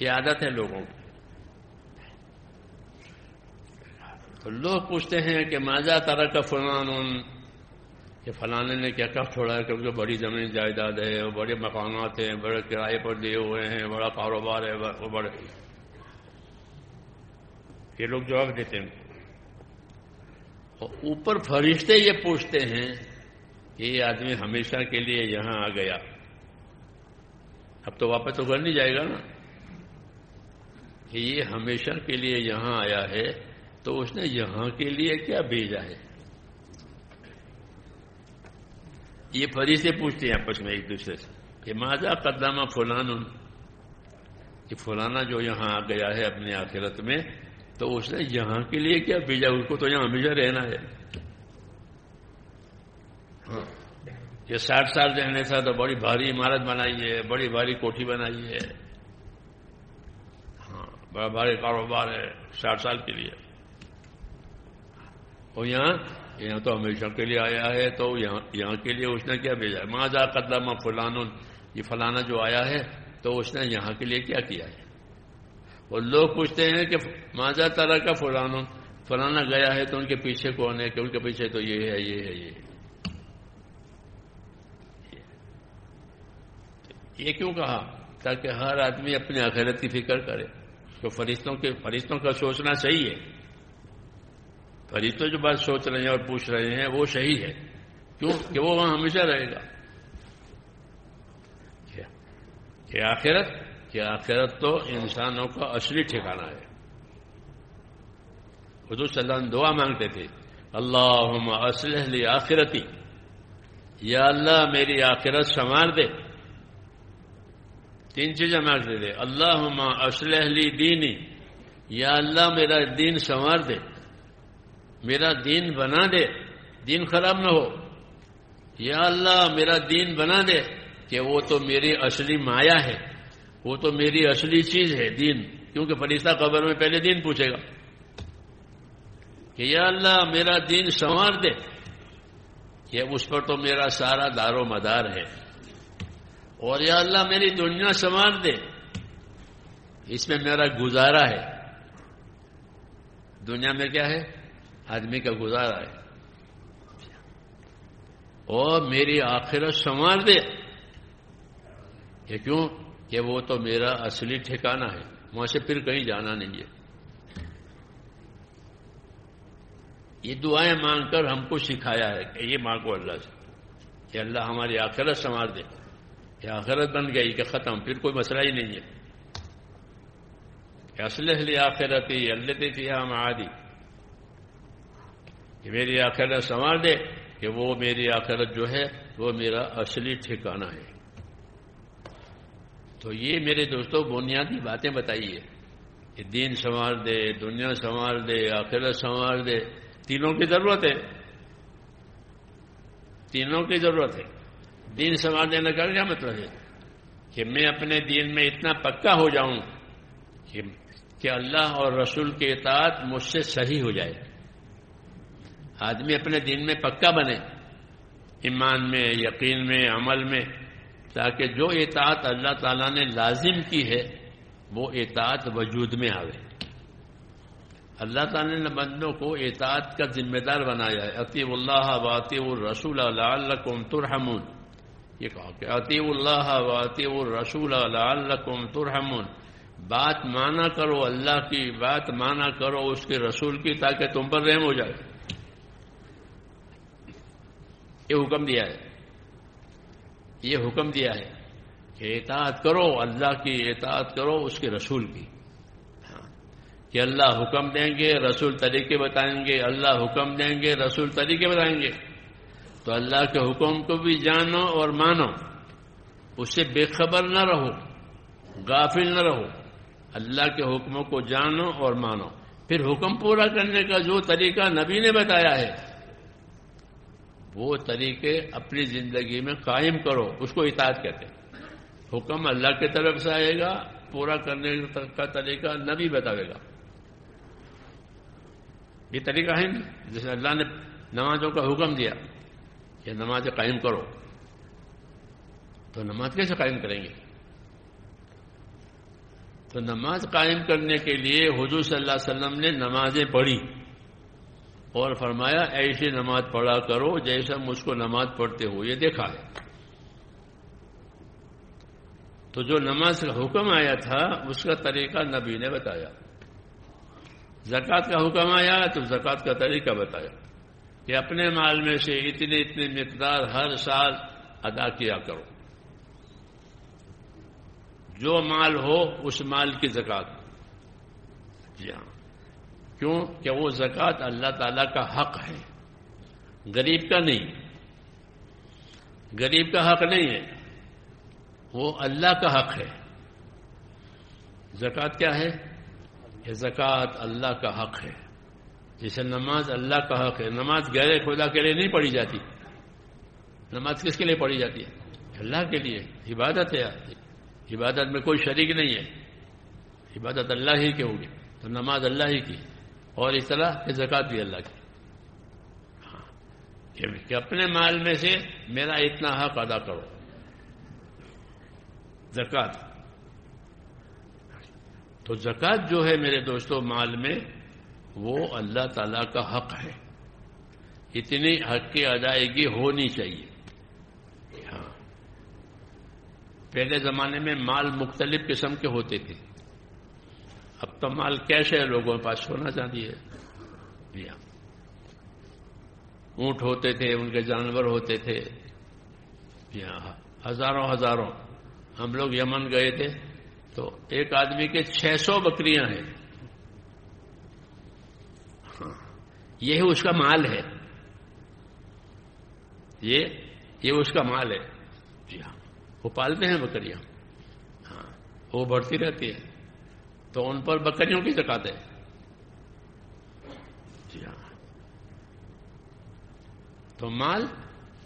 یہ عادت ہے لوگوں کی۔ تو لوگ پوچھتے ہیں کہ ماذا ترک فلان، کہ فلانے نے کیا کیا چھوڑا ہے، کیونکہ بڑی زمین جائیداد ہے، بڑے مکانات ہیں، بڑے کرائے پر دیے ہوئے ہیں، بڑا کاروبار ہے، وہ بڑے، یہ لوگ جواب دیتے ہیں۔ اور اوپر فرشتے یہ پوچھتے ہیں کہ یہ آدمی ہمیشہ کے لیے یہاں آ گیا، اب تو واپس تو گھر نہیں جائے گا نا، کہ یہ ہمیشہ کے لیے یہاں آیا ہے تو اس نے یہاں کے لیے کیا بھیجا ہے۔ یہ فرشتے پوچھتے ہیں آپس میں ایک دوسرے سے کہ ماذا قدم فلان، کہ فلانا جو یہاں آ گیا ہے اپنی آخرت میں تو اس نے یہاں کے لیے کیا بھیجا، اس کو تو یہاں ہمیشہ رہنا ہے۔ یہ 60 سال رہنے تھا تو بڑی بھاری عمارت بنائی ہے، بڑی بھاری کوٹھی بنائی ہے، ہاں بڑا بھاری کاروبار ہے 60 سال کے لیے۔ اور یہاں تو ہمیشہ کے لیے آیا ہے تو یہاں کے لیے اس نے کیا بھیجا ہے؟ ماذا قدم فلان، یہ فلانا جو آیا ہے تو اس نے یہاں کے لیے کیا کیا ہے۔ اور لوگ پوچھتے ہیں کہ ماذا ترک فلان، فلانا گیا ہے تو ان کے پیچھے کون ہے، کہ ان کے پیچھے تو یہ ہے، یہ ہے، یہ ہے۔ یہ کیوں کہا؟ تاکہ ہر آدمی اپنی آخرت کی فکر کرے۔ تو فرشتوں کا سوچنا صحیح ہے، فرشتوں جو بات سوچ رہے ہیں اور پوچھ رہے ہیں وہ صحیح ہے۔ کیوں؟ کہ وہ وہاں ہمیشہ رہے گا۔ کہ آخرت تو انسانوں کا اصلی ٹھکانہ ہے۔ حضور صلی اللہ علیہ وسلم دعا مانگتے تھے، اللہم اصلح لی آخرتی، یا اللہ میری آخرت سنوار دے. 3 چیزیں مانگتے تھے، اللہم اصلح لی دینی، یا اللہ میرا دین سنوار دے، میرا دین بنا دے، دین خراب نہ ہو. یا اللہ میرا دین بنا دے کہ وہ تو میری اصلی مایا ہے، وہ تو میری اصلی چیز ہے دین، کیونکہ فرشتہ قبر میں پہلے دین پوچھے گا کہ یا اللہ میرا دین سنوار دے، کہ اس پر تو میرا سارا دار و مدار ہے. اور یا اللہ میری دنیا سنوار دے، اس میں میرا گزارا ہے. دنیا میں کیا ہے؟ آدمی کا گزارا ہے. اور میری آخرت سنوار دے، کہ کیوں؟ کہ وہ تو میرا اصلی ٹھکانہ ہے، وہاں سے پھر کہیں جانا نہیں ہے. یہ دعائیں مانگ کر ہم کو سکھایا ہے کہ یہ مانگو اللہ سے کہ اللہ ہماری آخرت سنوار دے. کہ آخرت بن گئی کہ ختم، پھر کوئی مسئلہ ہی نہیں ہے. کہ اصلح لی آخرتی التی فیہا معادی، کہ میری آخرت سنوار دے کہ وہ میری آخرت جو ہے وہ میرا اصلی ٹھکانہ ہے. تو یہ میرے دوستوں بنیادی باتیں بتائیے کہ دین سنوار دے، دنیا سنوار دے، آخرت سنوار دے. تینوں کی ضرورت ہے، تینوں کی ضرورت ہے. دین سنوار دینے کا کیا مطلب ہے؟ کہ میں اپنے دین میں اتنا پکا ہو جاؤں کہ اللہ اور رسول کی اطاعت مجھ سے صحیح ہو جائے. آدمی اپنے دین میں پکا بنے، ایمان میں، یقین میں، عمل میں، تاکہ جو اطاعت اللہ تعالیٰ نے لازم کی ہے وہ اطاعت وجود میں آوے. اللہ تعالیٰ نے بندوں کو اطاعت کا ذمہ دار بنایا ہے. اطیعوا اللہ واطیعوا الرسول لعلکم ترحمون. یہ کہا کہ اطیعوا اللہ واطیعوا الرسول لعلکم ترحمون. بات مانا کرو اللہ کی، بات مانا کرو اس کے رسول کی، تاکہ تم پر رحم ہو جائے. یہ حکم دیا ہے، یہ حکم دیا ہے کہ اطاعت کرو اللہ کی، اطاعت کرو اس کے رسول کی. کہ اللہ حکم دیں گے، رسول طریقے بتائیں گے، اللہ حکم دیں گے، رسول طریقے بتائیں گے. تو اللہ کے حکم کو بھی جانو اور مانو، اس سے بے خبر نہ رہو، غافل نہ رہو. اللہ کے حکموں کو جانو اور مانو. پھر حکم پورا کرنے کا جو طریقہ نبی نے بتایا ہے وہ طریقے اپنی زندگی میں قائم کرو، اس کو اطاعت کہتے ہیں. حکم اللہ کی طرف سے آئے گا، پورا کرنے کا طریقہ نبی بتاوے گا. یہ طریقہ ہے نہیں. جیسے اللہ نے نمازوں کا حکم دیا کہ نماز قائم کرو، تو نماز کیسے قائم کریں گے؟ تو نماز قائم کرنے کے لیے حضور صلی اللہ علیہ وسلم نے نمازیں پڑھی اور فرمایا ایسی نماز پڑھا کرو جیسا مجھ کو نماز پڑھتے ہو یہ دیکھا ہے. تو جو نماز کا حکم آیا تھا اس کا طریقہ نبی نے بتایا. زکوٰۃ کا حکم آیا تو زکوٰۃ کا طریقہ بتایا کہ اپنے مال میں سے اتنی اتنی مقدار ہر سال ادا کیا کرو. جو مال ہو اس مال کی زکوٰۃ. جی ہاں، کیوں کہ وہ زکوٰۃ اللہ تعالیٰ کا حق ہے، غریب کا نہیں. غریب کا حق نہیں ہے، وہ اللہ کا حق ہے. زکوٰۃ کیا ہے؟ کہ زکوٰۃ اللہ کا حق ہے. جیسے نماز اللہ کا حق ہے. نماز غیر خدا کے لیے نہیں پڑھی جاتی. نماز کس کے لیے پڑھی جاتی ہے؟ اللہ کے لیے. عبادت ہے، عبادت میں کوئی شریک نہیں ہے، عبادت اللہ ہی کی ہوگی. تو نماز اللہ ہی کی، اور اس طرح کہ زکوٰۃ بھی اللہ کی. ہاں، کہ اپنے مال میں سے میرا اتنا حق ادا کرو. زکوٰۃ. تو زکوٰۃ جو ہے میرے دوستو مال میں وہ اللہ تعالیٰ کا حق ہے. اتنی حق کی ادائیگی ہونی چاہیے. ہاں، پہلے زمانے میں مال مختلف قسم کے ہوتے تھے. اب تو مال کیش ہے، لوگوں کے پاس سونا چاندی ہے. جی ہاں، اونٹ ہوتے تھے، ان کے جانور ہوتے تھے. جی ہاں، ہزاروں ہزاروں. ہم لوگ یمن گئے تھے تو ایک آدمی کے 600 بکریاں ہیں. ہاں یہ اس کا مال ہے، یہ اس کا مال ہے. جی ہاں، وہ پالتے ہیں بکریاں، ہاں وہ بڑھتی رہتی ہے تو ان پر بکریوں کی زکات ہے. جی ہاں، تو مال،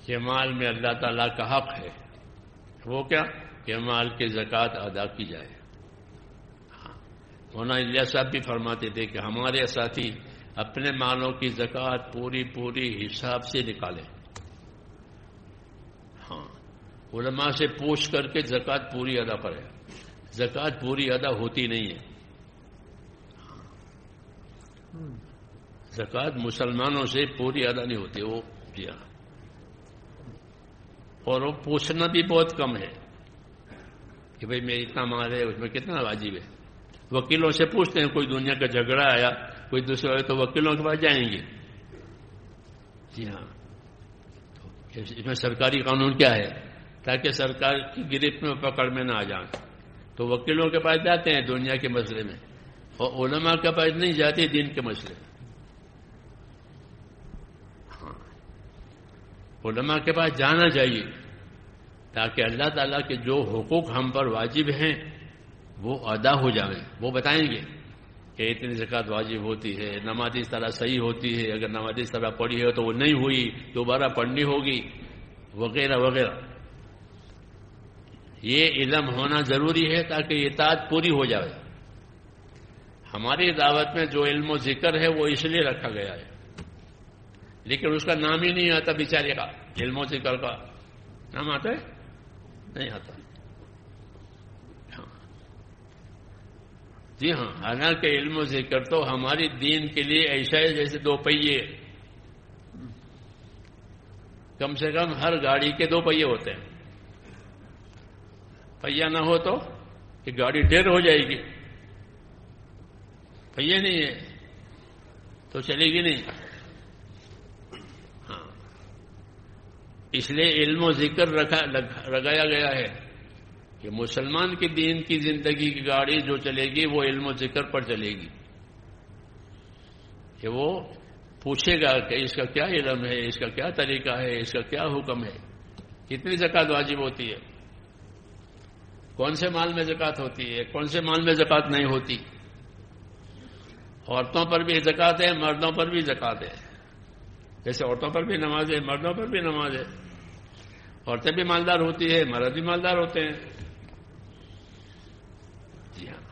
یہ مال میں اللہ تعالیٰ کا حق ہے. وہ کیا کہ مال کی زکات ادا کی جائے. مولانا الیاس صاحب بھی فرماتے تھے کہ ہمارے ساتھی اپنے مالوں کی زکات پوری حساب سے نکالیں. ہاں، علماء سے پوچھ کر کے زکات پوری ادا کرے. زکات پوری ادا ہوتی نہیں ہے. زکات مسلمانوں سے پوری ادا نہیں ہوتی. وہ دیا اور وہ پوچھنا بھی بہت کم ہے کہ بھئی میں اتنا مال ہے اس میں کتنا واجب ہے. وکیلوں سے پوچھتے ہیں، کوئی دنیا کا جھگڑا آیا کوئی دوسرا آیا تو وکیلوں کے پاس جائیں گے. جی ہاں، اس میں سرکاری قانون کیا ہے تاکہ سرکار کی گرفت میں پکڑ میں نہ آ جائیں. تو وکیلوں کے پاس جاتے ہیں دنیا کے مسئلے میں، اور علماء کے پاس نہیں جاتے دین کے مسئلے میں. ہاں، علماء کے پاس جانا چاہیے تاکہ اللہ تعالیٰ کے جو حقوق ہم پر واجب ہیں وہ ادا ہو جائیں. وہ بتائیں گے کہ اتنی زکات واجب ہوتی ہے، نماز اس طرح صحیح ہوتی ہے، اگر نماز اس طرح پڑھی ہے تو وہ نہیں ہوئی، دوبارہ پڑھنی ہوگی، وغیرہ وغیرہ. یہ علم ہونا ضروری ہے تاکہ اطاعت پوری ہو جائے. ہماری دعوت میں جو علم و ذکر ہے وہ اس لیے رکھا گیا ہے، لیکن اس کا نام ہی نہیں آتا بیچارے کا. علم و ذکر کا نام آتا ہے؟ نہیں آتا. جی ہاں، حالانکہ علم و ذکر تو ہماری دین کے لیے ایسا ہے جیسے دو پہیے. کم سے کم ہر گاڑی کے دو پہیے ہوتے ہیں. پہیا نہ ہو تو کہ گاڑی ڈیر ہو جائے گی. پہیے نہیں ہے تو چلے گی نہیں. ہاں، اس لیے علم و ذکر لگایا گیا ہے کہ مسلمان کے دین کی زندگی کی گاڑی جو چلے گی وہ علم و ذکر پر چلے گی. کہ وہ پوچھے گا کہ اس کا کیا علم ہے، اس کا کیا طریقہ ہے، اس کا کیا حکم ہے، کتنی زکات واجب ہوتی ہے، کون سے مال میں زکات ہوتی ہے، کون سے مال میں زکات نہیں ہوتی. عورتوں پر بھی زکات ہے، مردوں پر بھی زکات ہے. جیسے عورتوں پر بھی نماز ہے، مردوں پر بھی نماز ہے. عورتیں بھی مالدار ہوتی ہے، مرد بھی مالدار ہوتے ہیں. جی ہاں،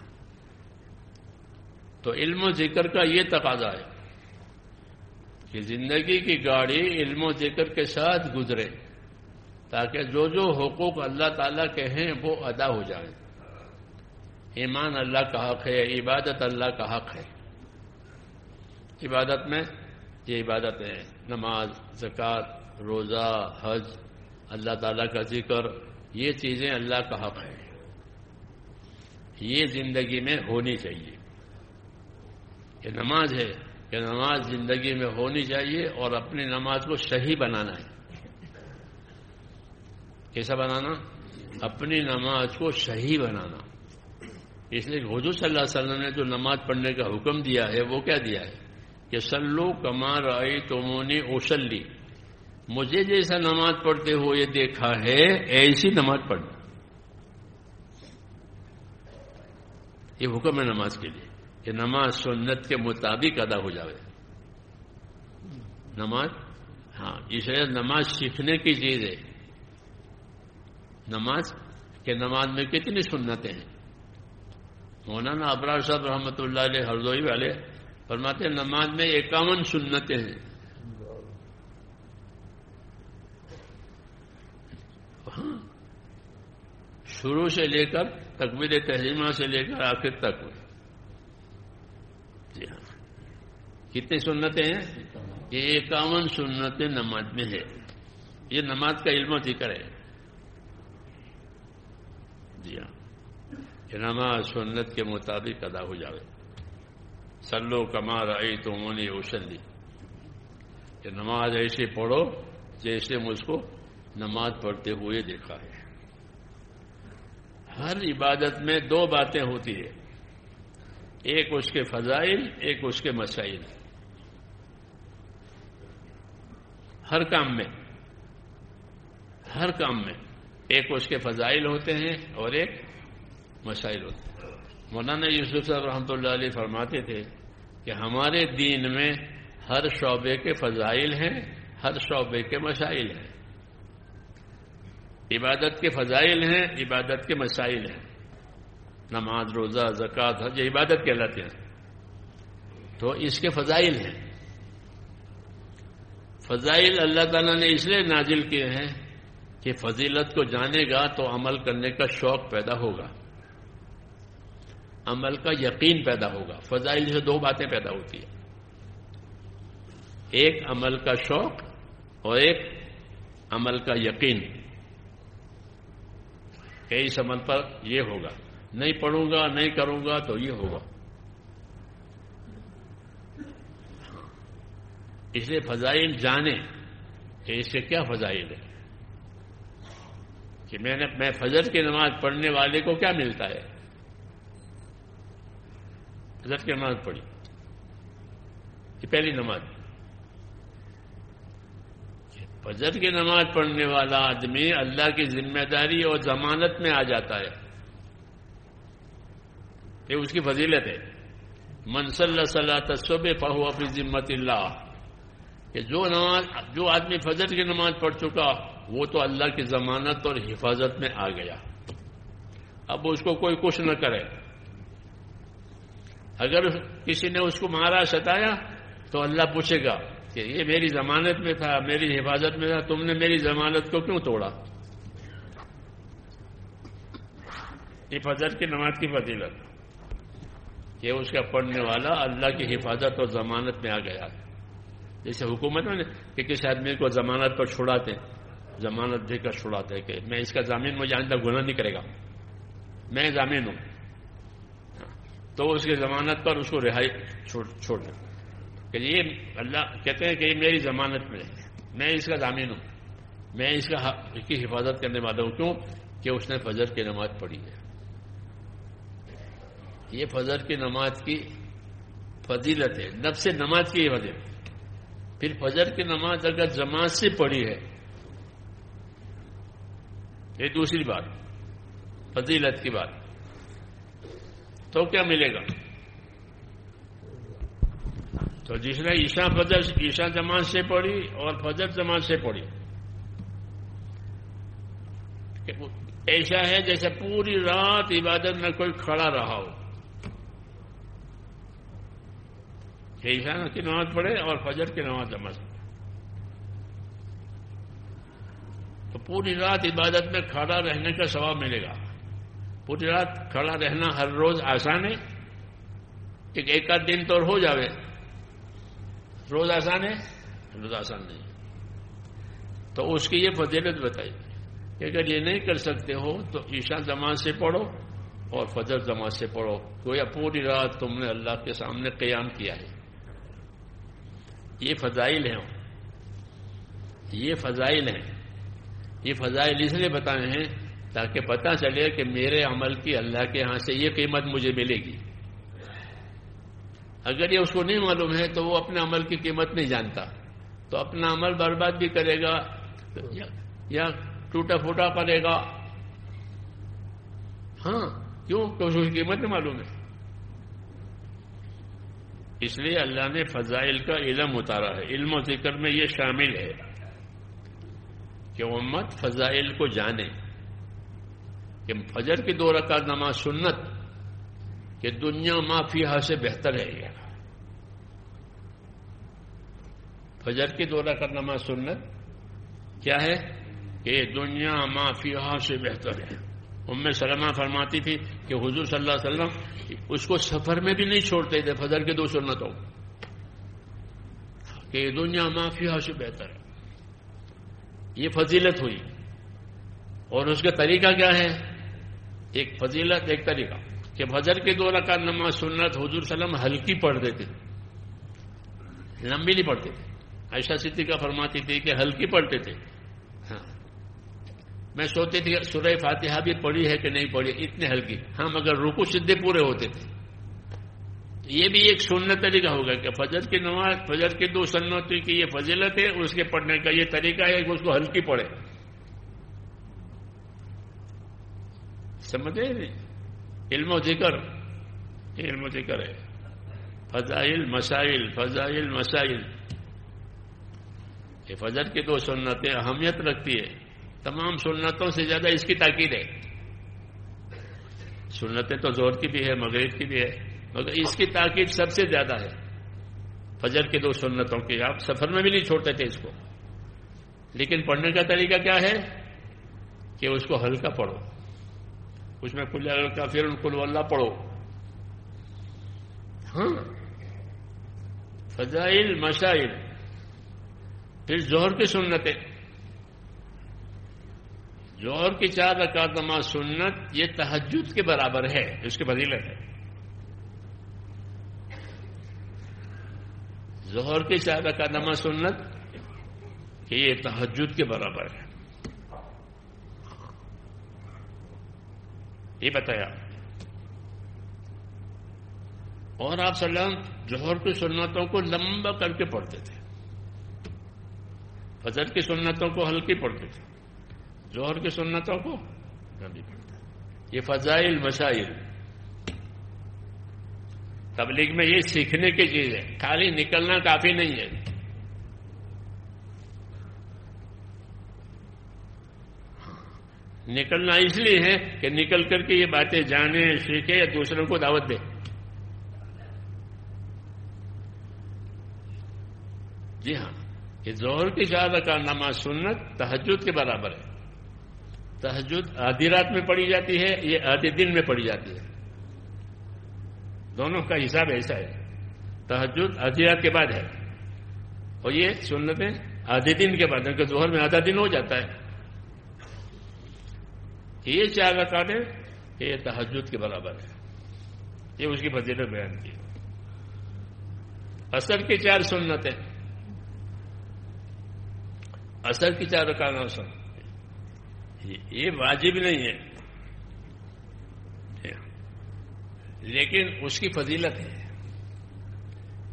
تو علم و ذکر کا یہ تقاضا ہے کہ زندگی کی گاڑی علم و ذکر کے ساتھ گزرے تاکہ جو جو حقوق اللہ تعالیٰ کے ہیں وہ ادا ہو جائیں. ایمان اللہ کا حق ہے، عبادت اللہ کا حق ہے. عبادت میں یہ عبادت ہے، نماز، زکوٰۃ، روزہ، حج، اللہ تعالیٰ کا ذکر، یہ چیزیں اللہ کا حق ہے. یہ زندگی میں ہونی چاہیے. یہ نماز ہے کہ نماز زندگی میں ہونی چاہیے، اور اپنی نماز کو صحیح بنانا ہے. کیسا بنانا؟ اپنی نماز کو صحیح بنانا. اس لیے حضور صلی اللہ علیہ وسلم نے جو نماز پڑھنے کا حکم دیا ہے وہ کیا دیا ہے کہ صلو کما رأیتمونی اصلی، مجھے جیسا نماز پڑھتے ہوئے دیکھا ہے ایسی نماز پڑھنا. یہ حکم ہے نماز کے لیے کہ نماز سنت کے مطابق ادا ہو جائے. نماز، ہاں، اس لیے نماز سیکھنے کی چیز ہے. نماز کہ نماز میں کتنی سنتیں ہیں. مولانا ابرار صاحب رحمۃ اللہ علیہ ہردوئی والے فرماتے ہیں نماز میں 51 سنتیں ہیں. ہاں، شروع سے لے کر تکبیر تحریمہ سے لے کر آخر تک. جی ہاں، کتنی سنتیں ہیں؟ یہ 51 سنتیں نماز میں ہے. یہ نماز کا علم و ذکر ہے. جی ہاں، کہ نماز سنت کے مطابق ادا ہو جائے. صلو کما رأیتمونی اصلی، کہ نماز ایسے پڑھو جیسے مجھ کو نماز پڑھتے ہوئے دیکھا ہے. ہر عبادت میں دو باتیں ہوتی ہیں، ایک اس کے فضائل، ایک اس کے مسائل. ہر کام میں ایک اس کے فضائل ہوتے ہیں اور ایک مسائل ہوتے ہیں. مولانا یوسف صاحب رحمۃ اللہ علیہ فرماتے تھے کہ ہمارے دین میں ہر شعبے کے فضائل ہیں، ہر شعبے کے مسائل ہیں. عبادت کے فضائل ہیں، عبادت کے مسائل ہیں. نماز، روزہ، زکوٰۃ، حج یہ عبادت کہلاتے ہیں. تو اس کے فضائل ہیں. فضائل اللہ تعالیٰ نے اس لیے نازل کیے ہیں کہ فضیلت کو جانے گا تو عمل کرنے کا شوق پیدا ہوگا، عمل کا یقین پیدا ہوگا. فضائل سے دو باتیں پیدا ہوتی ہیں، ایک عمل کا شوق اور ایک عمل کا یقین کہ اس عمل پر یہ ہوگا، نہیں پڑھوں گا نہیں کروں گا تو یہ ہوگا. اس لیے فضائل جانے کہ اس کے کیا فضائل ہے، کہ میں فجر کی نماز پڑھنے والے کو کیا ملتا ہے. فجر کی نماز پڑھی، یہ پہلی نماز. فجر کی نماز پڑھنے والا آدمی اللہ کی ذمہ داری اور ضمانت میں آ جاتا ہے، یہ اس کی فضیلت ہے. من صلی صلاۃ الصبح فہو فی ذمۃ اللہ، کہ جو آدمی فجر کی نماز پڑھ چکا وہ تو اللہ کی ضمانت اور حفاظت میں آ گیا. اب اس کو کوئی کچھ نہ کرے. اگر کسی نے اس کو مارا ستایا تو اللہ پوچھے گا کہ یہ میری ضمانت میں تھا، میری حفاظت میں تھا، تم نے میری ضمانت کو کیوں توڑا. یہ فجر کی نماز کی فضیلت کہ اس کا پڑھنے والا اللہ کی حفاظت اور ضمانت میں آ گیا. جیسے حکومت میں کہ کسی آدمی کو ضمانت پر چھڑاتے، ضمانت دے کر چھڑاتے کہ میں اس کا ضامن، مجھے آئندہ گناہ نہیں کرے گا، میں ضامن ہوں، تو اس کی ضمانت پر اس کو رہائی چھوڑ دیں کہ یہ اللہ کہتے ہیں کہ یہ میری ضمانت میں ہے، میں اس کا ضامن ہوں، میں اس کی حفاظت کرنے والا ہوں. کیوں؟ کہ اس نے فجر کی نماز پڑھی ہے. یہ فجر کی نماز کی فضیلت ہے، نفس نماز کی فضیلت. پھر فجر کی نماز اگر جماعت سے پڑھی ہے، یہ دوسری بات فضیلت کی بات، تو کیا ملے گا؟ تو جس نے عشاء جماعت سے پڑھی اور فجر جماعت سے پڑھی، ایسا ہے جیسے پوری رات عبادت میں کوئی کھڑا رہا ہو. عشاء کی نماز پڑھے اور فجر کی نماز جماعت پڑھے تو پوری رات عبادت میں کھڑا رہنے کا ثواب ملے گا. پوری رات کھڑا رہنا ہر روز آسان ہے، ایک آدھ دن تو ہو جاوے. روز آسان ہے؟ روز آسان نہیں. تو اس کی یہ فضیلت بتائی کہ اگر یہ نہیں کر سکتے ہو تو عشاء جماعت سے پڑھو اور فجر جماعت سے پڑھو. گویا پوری رات تم نے اللہ کے سامنے قیام کیا ہے. یہ فضائل ہیں، یہ فضائل ہیں. یہ فضائل اس لیے بتائے ہیں تاکہ پتہ چلے کہ میرے عمل کی اللہ کے ہاں سے یہ قیمت مجھے ملے گی. اگر یہ اس کو نہیں معلوم ہے تو وہ اپنے عمل کی قیمت نہیں جانتا، تو اپنا عمل برباد بھی کرے گا یا ٹوٹا پھوٹا کرے گا. ہاں، کیوں؟ کہ اس کی قیمت نہیں معلوم ہے. اس لیے اللہ نے فضائل کا علم اتارا ہے. علم و ذکر میں یہ شامل ہے کہ امت فضائل کو جانے کہ فجر کی 2 رکعت نماز سنت کہ دنیا ما فیہا سے بہتر ہے. فجر کی 2 رکعت نماز سنت کیا ہے کہ دنیا ما فیہا سے بہتر ہے. ام سلمہ فرماتی تھی کہ حضور صلی اللہ علیہ وسلم اس کو سفر میں بھی نہیں چھوڑتے تھے فجر کے 2 سنتوں کہ دنیا ما فیہا سے بہتر ہے. یہ فضیلت ہوئی. اور اس کا طریقہ کیا ہے؟ ایک فضیلت، ایک طریقہ کہ فجر کے 2 رکعت نماز سنت حضور صلی اللہ علیہ وسلم ہلکی پڑھتے تھے، لمبی نہیں پڑھتے تھے. عائشہ صدیقہ فرماتی تھی کہ ہلکی پڑھتے تھے. ہاں، میں سوچتی تھی سورہ فاتحہ بھی پڑھی ہے کہ نہیں پڑھی، اتنے ہلکی. ہاں، مگر رکوع سجدے پورے ہوتے تھے. یہ بھی ایک سنت طریقہ ہوگا کہ فجر کی نماز، فجر کی 2 سنتوں کی یہ فضیلت ہے، اس کے پڑھنے کا یہ طریقہ ہے کہ اس کو ہلکی پڑھے. سمجھے؟ علم و ذکر، علم و ذکر ہے. فضائل مسائل، فضائل مسائل. یہ فجر کی 2 سنتیں اہمیت رکھتی ہے، تمام سنتوں سے زیادہ اس کی تاکید ہے. سنتیں تو ظہر کی بھی ہے، مغرب کی بھی ہے، مگر اس کی تاکید سب سے زیادہ ہے فجر کی 2 سنتوں کی. آپ سفر میں بھی نہیں چھوڑتے تھے اس کو. لیکن پڑھنے کا طریقہ کیا ہے کہ اس کو ہلکا پڑھو، اس میں کل الکافرون قل واللہ پڑھو. ہاں، فضائل مسائل. پھر ظہر کی سنتیں، ظہر کی 4 رکعت نماز سنت یہ تہجد کے برابر ہے، اس کی فضیلت ہے. ظہر کی 4 رکعت نماز سنت کہ یہ تہجد کے برابر ہے. یہ بتایا. اور آپ صلی اللہ علیہ وسلم ظہر کی سنتوں کو لمبا کر کے پڑھتے تھے، فجر کی سنتوں کو ہلکی پڑھتے تھے، ظہر کی سنتوں کو لمبی پڑھتے تھے. یہ فضائل مسائل. تبلیغ میں یہ سیکھنے کی چیز ہے، خالی نکلنا کافی نہیں ہے. نکلنا اس لیے ہے کہ نکل کر کے یہ باتیں جانے، سیکھے یا دوسروں کو دعوت دے. جی ہاں، یہ ظہر کی 4 رکعت نماز سنت تہجد کے برابر ہے. تہجد آدھی رات میں پڑھی جاتی ہے، یہ آدھے دن میں پڑھی جاتی ہے. دونوں کا حساب ایسا ہے. تہجد آدھی رات کے بعد ہے اور یہ سنتیں آدھے دن کے بعد، کیونکہ ظہر میں آدھا دن ہو جاتا ہے. یہ 4 رکعتیں یہ تہجد کے برابر ہے. یہ اس کی فضیلت بیان کی. عصر کی 4 سنتیں، عصر کی 4 رکعتیں سنت یہ واجب نہیں ہے لیکن اس کی فضیلت ہے.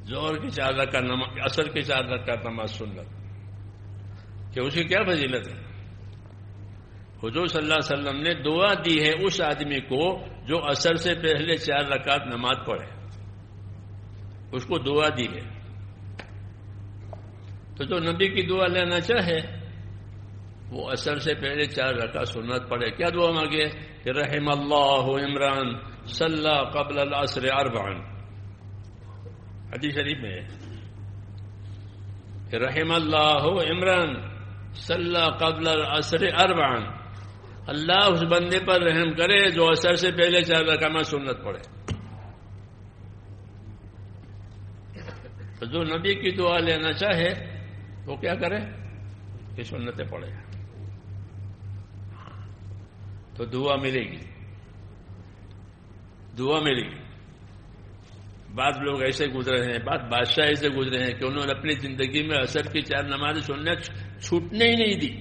ظہر کی 4 رکعت نماز، عصر کی 4 رکعت نماز سنت کہ اس کی کیا فضیلت ہے. حضور صلی اللہ علیہ وسلم نے دعا دی ہے اس آدمی کو جو عصر سے پہلے 4 رکعت نماز پڑھے، اس کو دعا دی ہے. تو جو نبی کی دعا لینا چاہے وہ عصر سے پہلے 4 رکعت سنت پڑھے. کیا دعا مانگے کہ رحم اللہ عمران صلی قبل العصر 4. حدیث شریف میں ہے کہ رحم اللہ عمران صلی قبل العصر 4. اللہ اس بندے پر رحم کرے جو عصر سے پہلے 4 رکعت سنت پڑھے. تو جو نبی کی دعا لینا چاہے وہ کیا کرے کہ سنتیں پڑھے تو دعا ملے گی. دعا ملے گی. بعض لوگ ایسے گزرے ہیں، بعض بادشاہ ایسے گزرے ہیں کہ انہوں نے اپنی زندگی میں عصر کی 4 نمازیں سنت چھوٹنے ہی نہیں دی.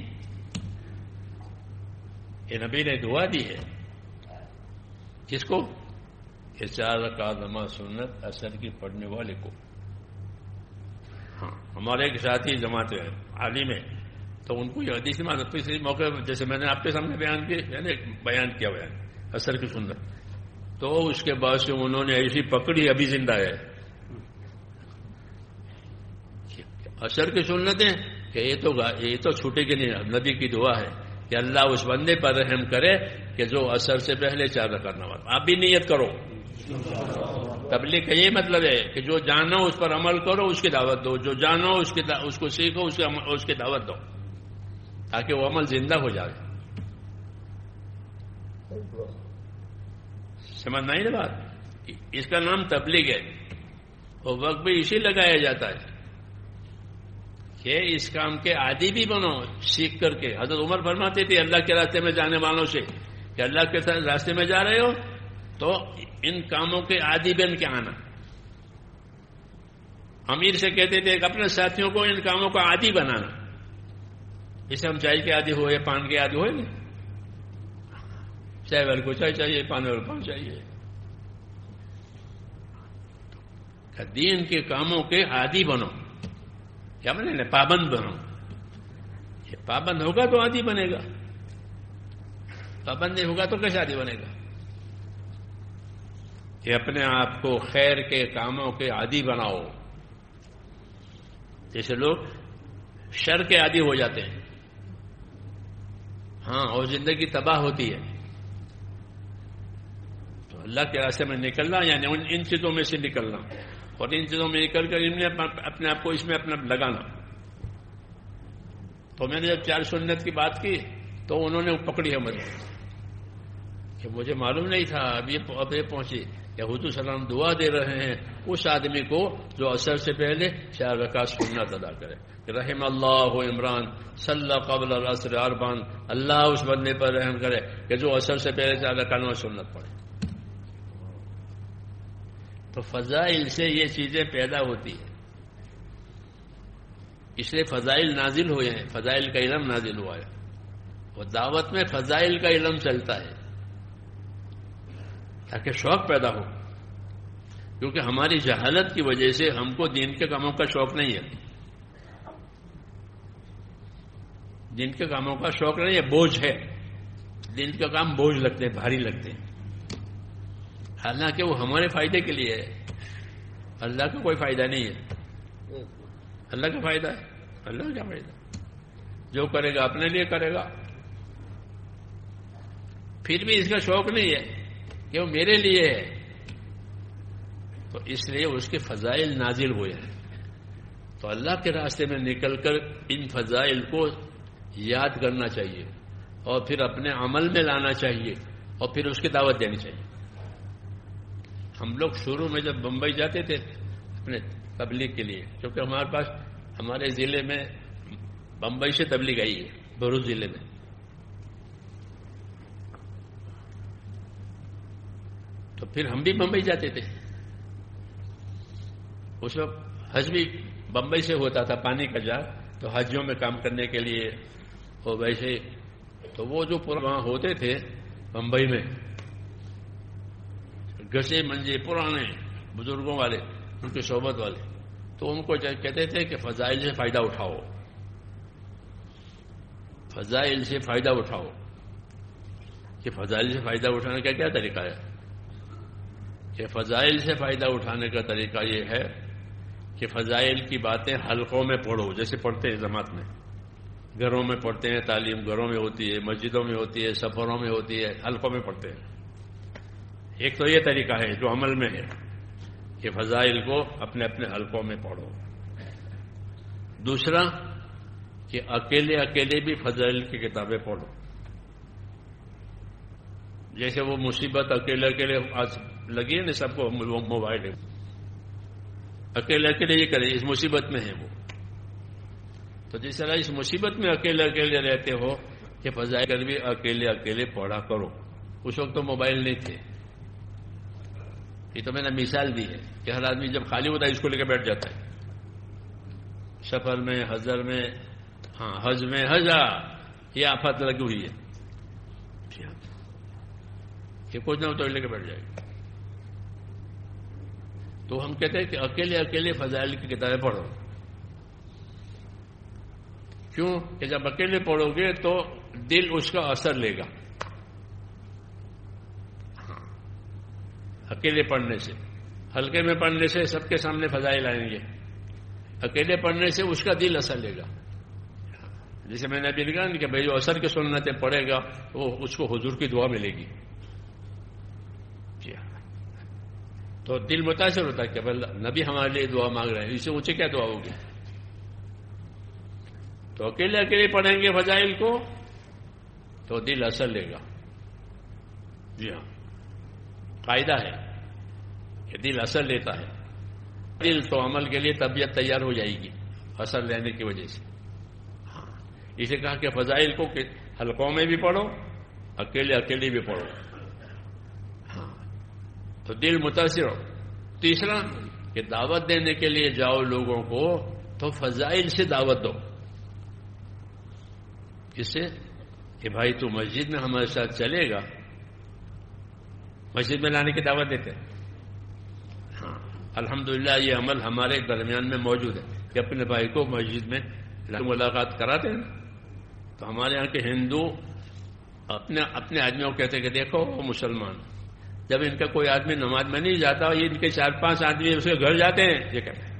یہ نبی نے دعا دی ہے کس کو کہ 4 رکعت نماز سنت عصر کی پڑھنے والے کو. ہاں، ہمارے ایک ساتھی جماعت ہے عالم ہے، تو ان کو یہ حدیث اسی موقع جیسے میں نے آپ کے سامنے بیان کیا عصر کی سنت، تو اس کے بعد سے انہوں نے ایسی پکڑی ابھی زندہ ہے عصر کی سنتیں کہ یہ تو چھوٹے گی نہیں. نبی کی دعا ہے کہ اللہ اس بندے پر رحم کرے کہ جو عصر سے پہلے 4 رکعت نماز. آپ بھی نیت کرو. تبلیغ کا یہ مطلب ہے کہ جو جانو اس پر عمل کرو، اس کی دعوت دو. جو جانو اس کو سیکھو، اس کی دعوت دو تاکہ وہ عمل زندہ ہو جائے. سمجھنا ہی نا بات. اس کا نام تبلیغ ہے اور وقت بھی اسی لگایا جاتا ہے کہ اس کام کے عادی بھی بنو سیکھ کر کے. حضرت عمر فرماتے تھے اللہ کے راستے میں جانے والوں سے کہ اللہ کے راستے میں جا رہے ہو تو ان کاموں کے عادی بن کے آنا. امیر سے کہتے تھے کہ اپنے ساتھیوں کو ان کاموں کا عادی بنانا. اسے ہم چائے کے عادی ہوئے، پان کے عادی ہوئے نہیں. چائے والے کو چائے چاہیے، پان والے کو پان چاہیے. کہ دین کے کاموں کے عادی بنو. کیا بنے نا؟ پابند بنو. یہ پابند ہوگا تو عادی بنے گا، پابند نہیں ہوگا تو کیسے عادی بنے گا؟ کہ اپنے آپ کو خیر کے کاموں کے عادی بناؤ. جیسے لوگ شر کے عادی ہو جاتے ہیں، ہاں، اور زندگی تباہ ہوتی ہے. تو اللہ کے راستے میں نکلنا یعنی ان چیزوں میں سے نکلنا، اور ان چیزوں میں نکل کر ان میں اپنے آپ کو اس میں اپنا لگانا. تو میں نے جب 4 سنت کی بات کی تو انہوں نے پکڑی ہے مجھے کہ مجھے معلوم نہیں تھا. اب یہ پہنچی کہ حضور صلی اللہ علیہ وسلم دعا دے رہے ہیں اس آدمی کو جو عصر سے پہلے 4 رکعت سنت ادا کرے. رحم اللہ عمران صلی قبل العصر 4. اللہ اس بندے پر رحم کرے کہ جو عصر سے پہلے 4 رکعت سنت پڑھے. تو فضائل سے یہ چیزیں پیدا ہوتی ہیں، اس لیے فضائل نازل ہوئے ہیں، فضائل کا علم نازل ہوا ہے. اور دعوت میں فضائل کا علم چلتا ہے تاکہ شوق پیدا ہو، کیونکہ ہماری جہالت کی وجہ سے ہم کو دین کے کاموں کا شوق نہیں ہے. دین کے کاموں کا شوق نہیں ہے، بوجھ ہے. دین کے کام بوجھ لگتے ہیں، بھاری لگتے ہیں، حالانکہ وہ ہمارے فائدے کے لیے ہے. اللہ کا کوئی فائدہ نہیں ہے. اللہ کا فائدہ ہے. اللہ کا فائدہ جو کرے گا اپنے لیے کرے گا. پھر بھی اس کا شوق نہیں ہے کہ وہ میرے لیے ہے، تو اس لیے اس کے فضائل نازل ہوئے ہیں. تو اللہ کے راستے میں نکل کر ان فضائل کو یاد کرنا چاہیے اور پھر اپنے عمل میں لانا چاہیے اور پھر اس کی دعوت دینی چاہیے. ہم لوگ شروع میں جب بمبئی جاتے تھے اپنے تبلیغ کے لیے، کیونکہ ہمارے پاس ہمارے ضلع میں بمبئی سے تبلیغ آئی ہے، بھروچ ضلع میں. تو پھر ہم بھی بمبئی جاتے تھے. اس وقت حج بھی بمبئی سے ہوتا تھا، پانی کا جہاز. تو حجوں میں کام کرنے کے لیے اور ویسے تو وہ جو وہاں ہوتے تھے بمبئی میں، گھسے منجے پرانے بزرگوں والے، ان کی صحبت والے، تو ان کو کہتے تھے کہ فضائل سے فائدہ اٹھاؤ، فضائل سے فائدہ اٹھاؤ. کہ فضائل سے فائدہ اٹھانے کا کیا طریقہ ہے؟ کہ فضائل سے فائدہ اٹھانے کا طریقہ یہ ہے کہ فضائل کی باتیں حلقوں میں پڑھو، جیسے پڑھتے ہیں جماعت میں، گھروں میں پڑھتے ہیں، تعلیم گھروں میں ہوتی ہے، مسجدوں میں ہوتی ہے، سفروں میں ہوتی ہے، حلقوں میں پڑھتے ہیں. ایک تو یہ طریقہ ہے جو عمل میں ہے کہ فضائل کو اپنے اپنے حلقوں میں پڑھو. دوسرا کہ اکیلے اکیلے بھی فضائل کی کتابیں پڑھو. جیسے وہ مصیبت اکیلے اکیلے آج لگی ہے نا سب کو موبائل ہے، اکیلے اکیلے یہ کرے، اس مصیبت میں ہے وہ. تو جس طرح اس مصیبت میں اکیلے اکیلے رہتے ہو کہ فضائل کر بھی اکیلے اکیلے پڑھا کرو. اس وقت تو موبائل نہیں تھے. یہ تو میں نے مثال دی ہے کہ ہر آدمی جب خالی ہوتا ہے اس کو لے کے بیٹھ جاتا ہے، سفر میں، حضر میں، ہاں حج میں، حجا یہ آفت لگی ہوئی ہے کہ کچھ نہ ہو تو لے کے بیٹھ جائے گا. تو ہم کہتے ہیں کہ اکیلے اکیلے فضائل کی کتابیں پڑھو. کیوں؟ کہ جب اکیلے پڑھو گے تو دل اس کا اثر لے گا. اکیلے پڑھنے سے، ہلکے میں پڑھنے سے سب کے سامنے فضائل آئیں گے، اکیلے پڑھنے سے اس کا دل اثر لے گا. جیسے میں نے ابھی لکھا کہ بھائی جو اثر کی سنتیں پڑھے گا وہ اس کو حضور کی دعا ملے گی. تو دل متاثر ہوتا ہے کہ نبی ہمارے لیے دعا مانگ رہے ہیں، اس سے اونچے کیا دعا ہوگی. تو اکیلے اکیلے پڑھیں گے فضائل کو تو دل اثر لے گا. جی ہاں، قاعدہ ہے کہ دل اثر لیتا ہے. دل تو عمل کے لیے طبیعت تیار ہو جائے گی اثر لینے کی وجہ سے. ہاں، اسے کہا کہ فضائل کو حلقوں میں بھی پڑھو، اکیلے اکیلے بھی پڑھو. ہاں، تو دل متاثر ہو. تیسرا کہ دعوت دینے کے لیے جاؤ لوگوں کو تو فضائل سے دعوت دو. کس سے؟ کہ بھائی تو مسجد میں ہمارے ساتھ چلے گا، مسجد میں لانے کی دعوت دیتے. ہاں، الحمدللہ یہ عمل ہمارے درمیان میں موجود ہے کہ اپنے بھائی کو مسجد میں ملاقات کراتے ہیں. تو ہمارے یہاں کے ہندو اپنے آدمیوں کو کہتے ہیں کہ دیکھو وہ مسلمان، جب ان کا کوئی آدمی نماز میں نہیں جاتا، یہ ان کے 4-5 آدمی اس کے گھر جاتے ہیں، یہ کہتے ہیں،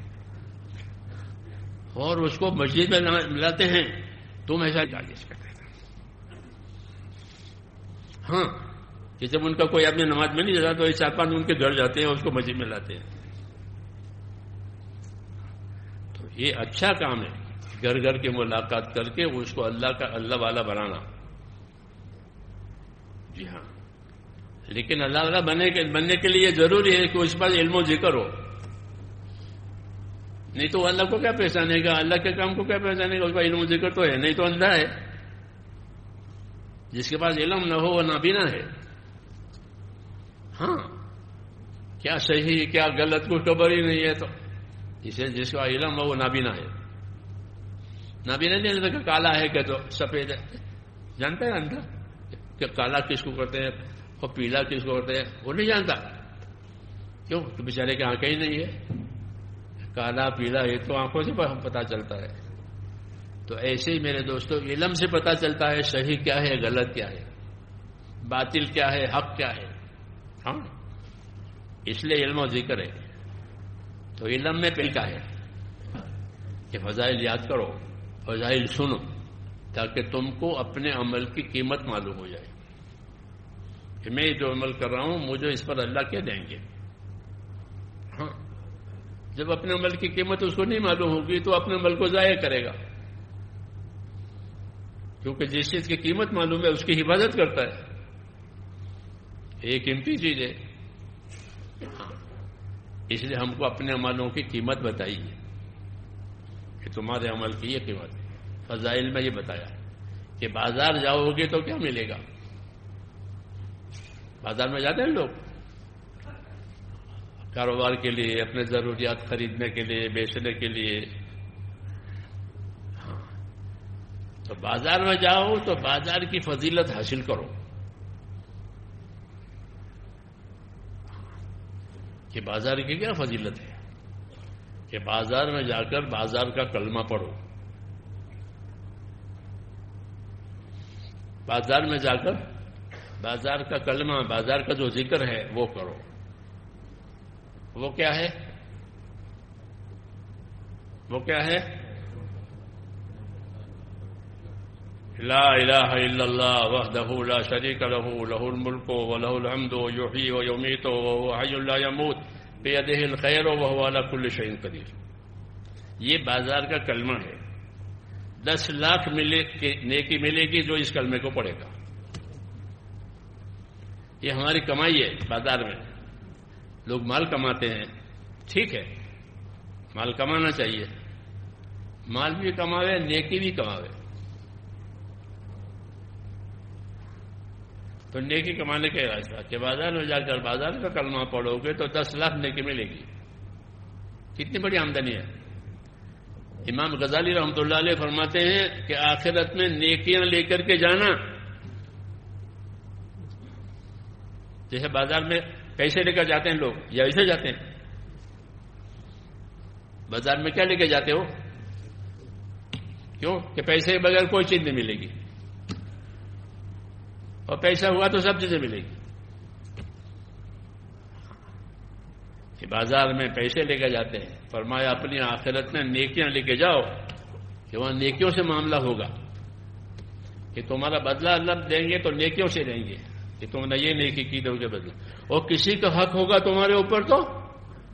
اور اس کو مسجد میں ملاتے ہیں، تم ایسا جاگیش کرتے ہیں. ہاں کہ جب ان کا کوئی آدمی نماز میں نہیں جاتا تو یہ 4-5 ان کے گھر جاتے ہیں، اس کو مسجد میں لاتے ہیں. تو یہ اچھا کام ہے، گھر گھر کی ملاقات کر کے اس کو اللہ والا بنانا. جی ہاں، لیکن اللہ والا بننے کے لیے ضروری ہے کہ اس پر علم و ذکر ہو، نہیں تو اللہ کو کیا پہچانے گا، اللہ کے کام کو کیا پہچانے گا، اس کا علم و ذکر تو ہے نہیں تو اندھا ہے. جس کے پاس علم نہ ہو وہ نابینا ہے. ہاں کیا صحیح کیا غلط کچھ خبر ہی نہیں ہے، تو اسے جس کا علم ہو وہ نابینا ہے. نابینا نہیں جانتا کہ کالا ہے کہ تو سفید ہے، جانتا ہے اندھا کہ کالا کس کو کرتے ہیں اور پیلا کس کو کرتے ہیں، وہ نہیں جانتا. کیوں؟ کہ بیچارے کی آنکھیں ہی نہیں ہے. کالا پیلا یہ تو آنکھوں سے پتا چلتا ہے. تو ایسے ہی میرے دوستو علم سے پتا چلتا ہے صحیح کیا ہے، غلط کیا ہے، باطل کیا ہے، حق کیا ہے. ہاں اس لیے علم و ذکر ہے. تو علم میں پہلا ہے کہ فضائل یاد کرو، فضائل سنو، تاکہ تم کو اپنے عمل کی قیمت معلوم ہو جائے کہ میں جو عمل کر رہا ہوں مجھے اس پر اللہ کیا دیں گے. ہاں جب اپنے عمل کی قیمت اس کو نہیں معلوم ہوگی تو اپنے عمل کو ضائع کرے گا، کیونکہ جس چیز کی قیمت معلوم ہے اس کی حفاظت کرتا ہے. ایک قیمتی چیز ہے. ہاں اس لیے ہم کو اپنے عملوں کی قیمت بتائیے کہ تمہارے عمل کی یہ قیمت ہے. فضائل میں یہ بتایا کہ بازار جاؤ گے تو کیا ملے گا. بازار میں جاتے ہیں لوگ کاروبار کے لیے، اپنے ضروریات خریدنے کے لیے، بیچنے کے لیے. ہاں تو بازار میں جاؤ تو بازار کی فضیلت حاصل کرو کہ بازار کی کیا فضیلت ہے. کہ بازار میں جا کر بازار کا کلمہ پڑھو، بازار میں جا کر بازار کا کلمہ، بازار کا جو ذکر ہے وہ کرو. وہ کیا ہے؟ وہ کیا ہے؟ لا الہ الا اللہ وحدہ لا شریک لہ لہ الملک ولہ الحمد یحیی ویمیت وہو حی لا یموت بیدہ الخیر وہو علی کل شیء قدیر. یہ بازار کا کلمہ ہے. 10 لاکھ نیکی ملے گی جو اس کلمے کو پڑھے گا. یہ ہماری کمائی ہے. بازار میں لوگ مال کماتے ہیں، ٹھیک ہے، مال کمانا چاہیے، مال بھی کماوے، نیکی بھی کماوے. تو نیکی کمانے کے راستہ کہ بازار میں جا کر بازار کا کلمہ پڑھو گے تو 10 لاکھ نیکی ملے گی. کتنی بڑی آمدنی ہے. امام غزالی رحمۃ اللہ علیہ فرماتے ہیں کہ آخرت میں نیکیاں لے کر کے جانا، جیسے بازار میں پیسے لے کر جاتے ہیں لوگ یا ایسے جاتے ہیں. بازار میں کیا لے کے جاتے ہو؟ کیوں کہ پیسے کے بغیر کوئی چیز نہیں ملے گی، اور پیسہ ہوا تو سب چیزیں ملے گی. کہ بازار میں پیسے لے کے جاتے ہیں. فرمایا اپنی آخرت میں نیکیاں لے کے جاؤ کہ وہاں نیکیوں سے معاملہ ہوگا، کہ تمہارا بدلہ اللہ دیں گے تو نیکیوں سے دیں گے کہ تم نے یہ نیکی کی تو اسے بدلہ. اور کسی کا حق ہوگا تمہارے اوپر تو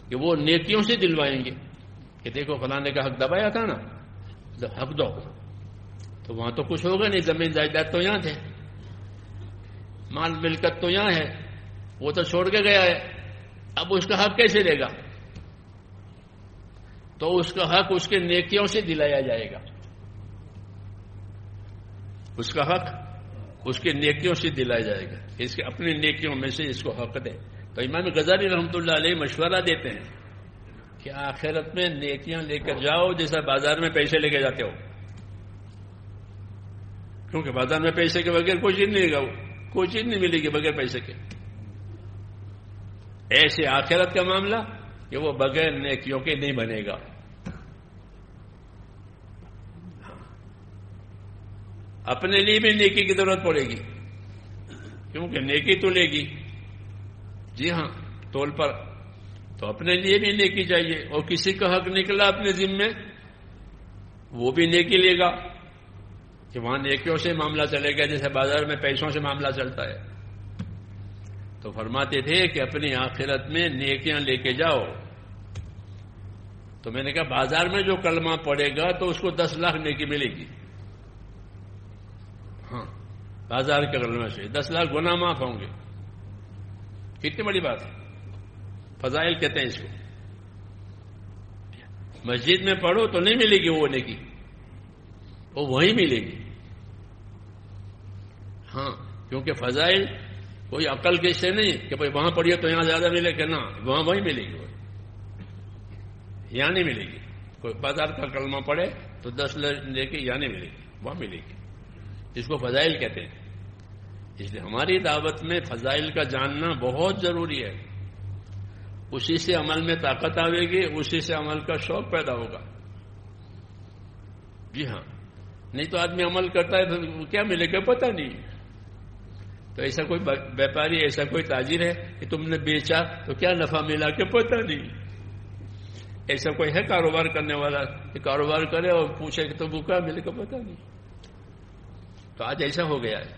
کہ وہ نیکیوں سے دلوائیں گے کہ دیکھو فلانے کا حق دبایا تھا نا، حق دو. تو وہاں تو کچھ ہوگا نہیں، زمین جائیداد تو یہاں تھے، مال ملکت تو یہاں ہے، وہ تو چھوڑ کے گیا ہے. اب اس کا حق کیسے دے گا؟ تو اس کا حق اس کے نیکیوں سے دلایا جائے گا. اس کا حق اس کے نیکیوں سے دلایا جائے گا. اس کے اپنی نیکیوں میں سے اس کو حق دے. تو امام غزالی رحمۃ اللہ علیہ مشورہ دیتے ہیں کہ آخرت میں نیکیاں لے کر جاؤ جیسا بازار میں پیسے لے کے جاتے ہو. کیونکہ بازار میں پیسے کے بغیر کوئی چیز نہیں ملے گا، کوئی چیز نہیں ملے گی بغیر پیسے کے. ایسے آخرت کا معاملہ کہ وہ بغیر نیکیوں کے نہیں بنے گا. اپنے لیے بھی نیکی کی ضرورت پڑے گی، کیونکہ نیکی تو لے گی. جی ہاں، طول پر تو اپنے لیے بھی نیکی چاہیے، اور کسی کا حق نکلا اپنے ذمے وہ بھی نیکی لے گا، کہ وہاں نیکیوں سے معاملہ چلے گا جیسے بازار میں پیسوں سے معاملہ چلتا ہے. تو فرماتے تھے کہ اپنی آخرت میں نیکیاں لے کے جاؤ. تو میں نے کہا بازار میں جو کلمہ پڑے گا تو اس کو 10 لاکھ نیکی ملے گی. ہاں، بازار کے کلمہ سے 10 لاکھ گناہ معاف ہوں گے. کتنی بڑی بات ہے. فضائل کہتے ہیں اس کو. مسجد میں پڑھو تو نہیں ملے گی وہ نیکی، وہ وہیں ملے گی. ہاں، کیونکہ فضائل کوئی عقل کے سے نہیں کہ بھائی وہاں پڑھیے تو یہاں زیادہ ملے کہ نہ، وہاں وہیں ملے گی، وہ یہاں نہیں ملے گی. کوئی بازار کا کلمہ پڑھے تو 10 لے کے یہاں نہیں ملے گی، وہاں ملے گی. اس کو فضائل کہتے ہیں. اس لیے ہماری دعوت میں فضائل کا جاننا بہت ضروری ہے. اسی سے عمل میں طاقت آئے گی، اسی سے عمل کا شوق پیدا ہوگا. جی ہاں، نہیں تو آدمی عمل کرتا ہے تو کیا ملے گا پتہ نہیں. تو ایسا کوئی بیپاری، ایسا کوئی تاجر ہے کہ تم نے بیچا تو کیا نفع ملا کہ پتہ نہیں. ایسا کوئی ہے کاروبار کرنے والا کہ کاروبار کرے اور پوچھے کہ تو وہ کیا ملے گا پتہ نہیں. تو آج ایسا ہو گیا ہے.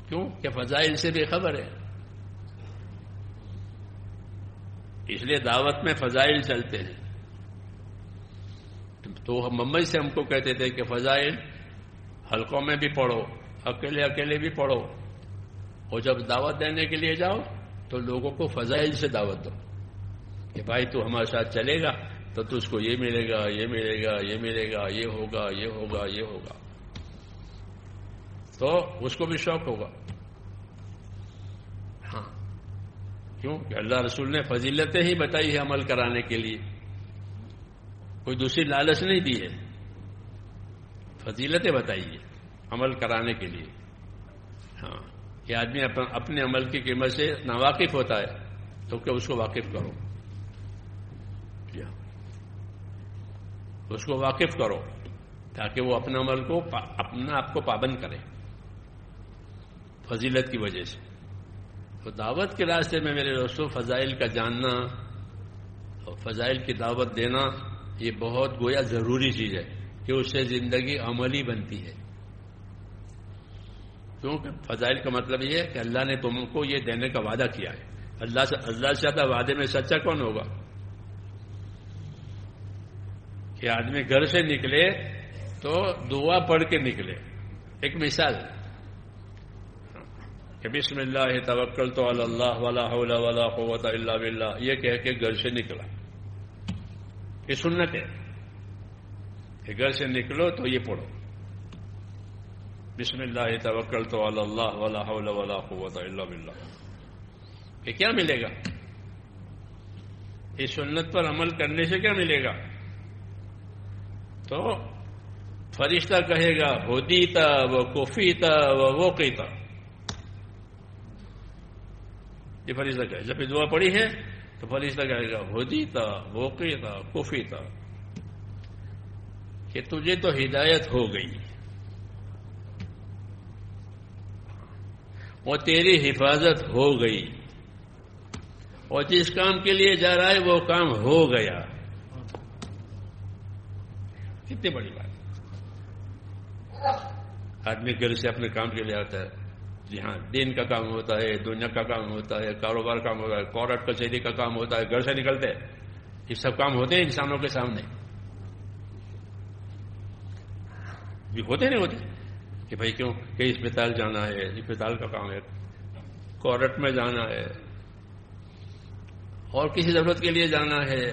کیوں کہ فضائل سے بے خبر ہے. اس لیے دعوت میں فضائل چلتے ہیں. تو ممبئی سے ہم کو کہتے تھے کہ فضائل حلقوں میں بھی پڑھو، اکیلے اکیلے بھی پڑھو، اور جب دعوت دینے کے لیے جاؤ تو لوگوں کو فضائل سے دعوت دو کہ بھائی تو ہمارے ساتھ چلے گا تو تجھ کو یہ ملے گا، یہ ملے گا، یہ ملے گا، یہ ہوگا، یہ ہوگا، یہ ہوگا. تو اس کو بھی شوق ہوگا. ہاں، کیوں کہ اللہ رسول نے فضیلتیں ہی بتائی ہے عمل کرانے کے لیے، کوئی دوسری لالچ نہیں دی ہے. فضیلتیں بتائی ہے عمل کرانے کے لیے. ہاں، کہ آدمی اپنے عمل کی قیمت سے ناواقف ہوتا ہے تو کہ اس کو واقف کرو. اس کو واقف کرو تاکہ وہ اپنے عمل کو اپنا آپ کو پابند کرے فضیلت کی وجہ سے. تو دعوت کے راستے میں میرے دوستوں فضائل کا جاننا اور فضائل کی دعوت دینا یہ بہت گویا ضروری چیز ہے کہ اس سے زندگی عملی بنتی ہے. کیونکہ فضائل کا مطلب یہ ہے کہ اللہ نے تم کو یہ دینے کا وعدہ کیا ہے. اللہ سے زیادہ وعدے میں سچا کون ہوگا؟ کہ آدمی گھر سے نکلے تو دعا پڑھ کے نکلے. ایک مثال کہ بسم اللہ توکلت علی اللہ ولا حول ولا قوت الا باللہ، یہ کہہ کے گھر سے نکلا. یہ سنت ہے کہ گھر سے نکلو تو یہ پڑھو بسم اللہ توکلت علی اللہ ولا حول ولا قوت الا باللہ. کہ کیا ملے گا؟ اس سنت پر عمل کرنے سے کیا ملے گا؟ تو فرشتہ کہے گا ہدیتا و کفیتا و وقیتا. یہ فرشتہ کہے جب یہ دعا پڑھی ہے تو فرشتہ کہے گا ہدیتا وقیتا کفیتا، کہ تجھے تو ہدایت ہو گئی اور تیری حفاظت ہو گئی، اور جس کام کے لیے جا رہا ہے وہ کام ہو گیا. کتنی بڑی بات. آدمی گھر سے اپنے کام کے لیے آتا ہے. جی ہاں، دین کا کام ہوتا ہے، دنیا کا کام ہوتا ہے، کاروبار کام ہوتا ہے، کورٹ کچہری کا کام ہوتا ہے. گھر سے نکلتے یہ سب کام ہوتے ہیں انسانوں کے سامنے. بھی ہوتے نہیں ہوتے کہ بھائی کیوں کہ اسپتال جانا ہے، اسپتال کا کام ہے، کورٹ میں جانا ہے، اور کسی ضرورت کے لیے جانا ہے.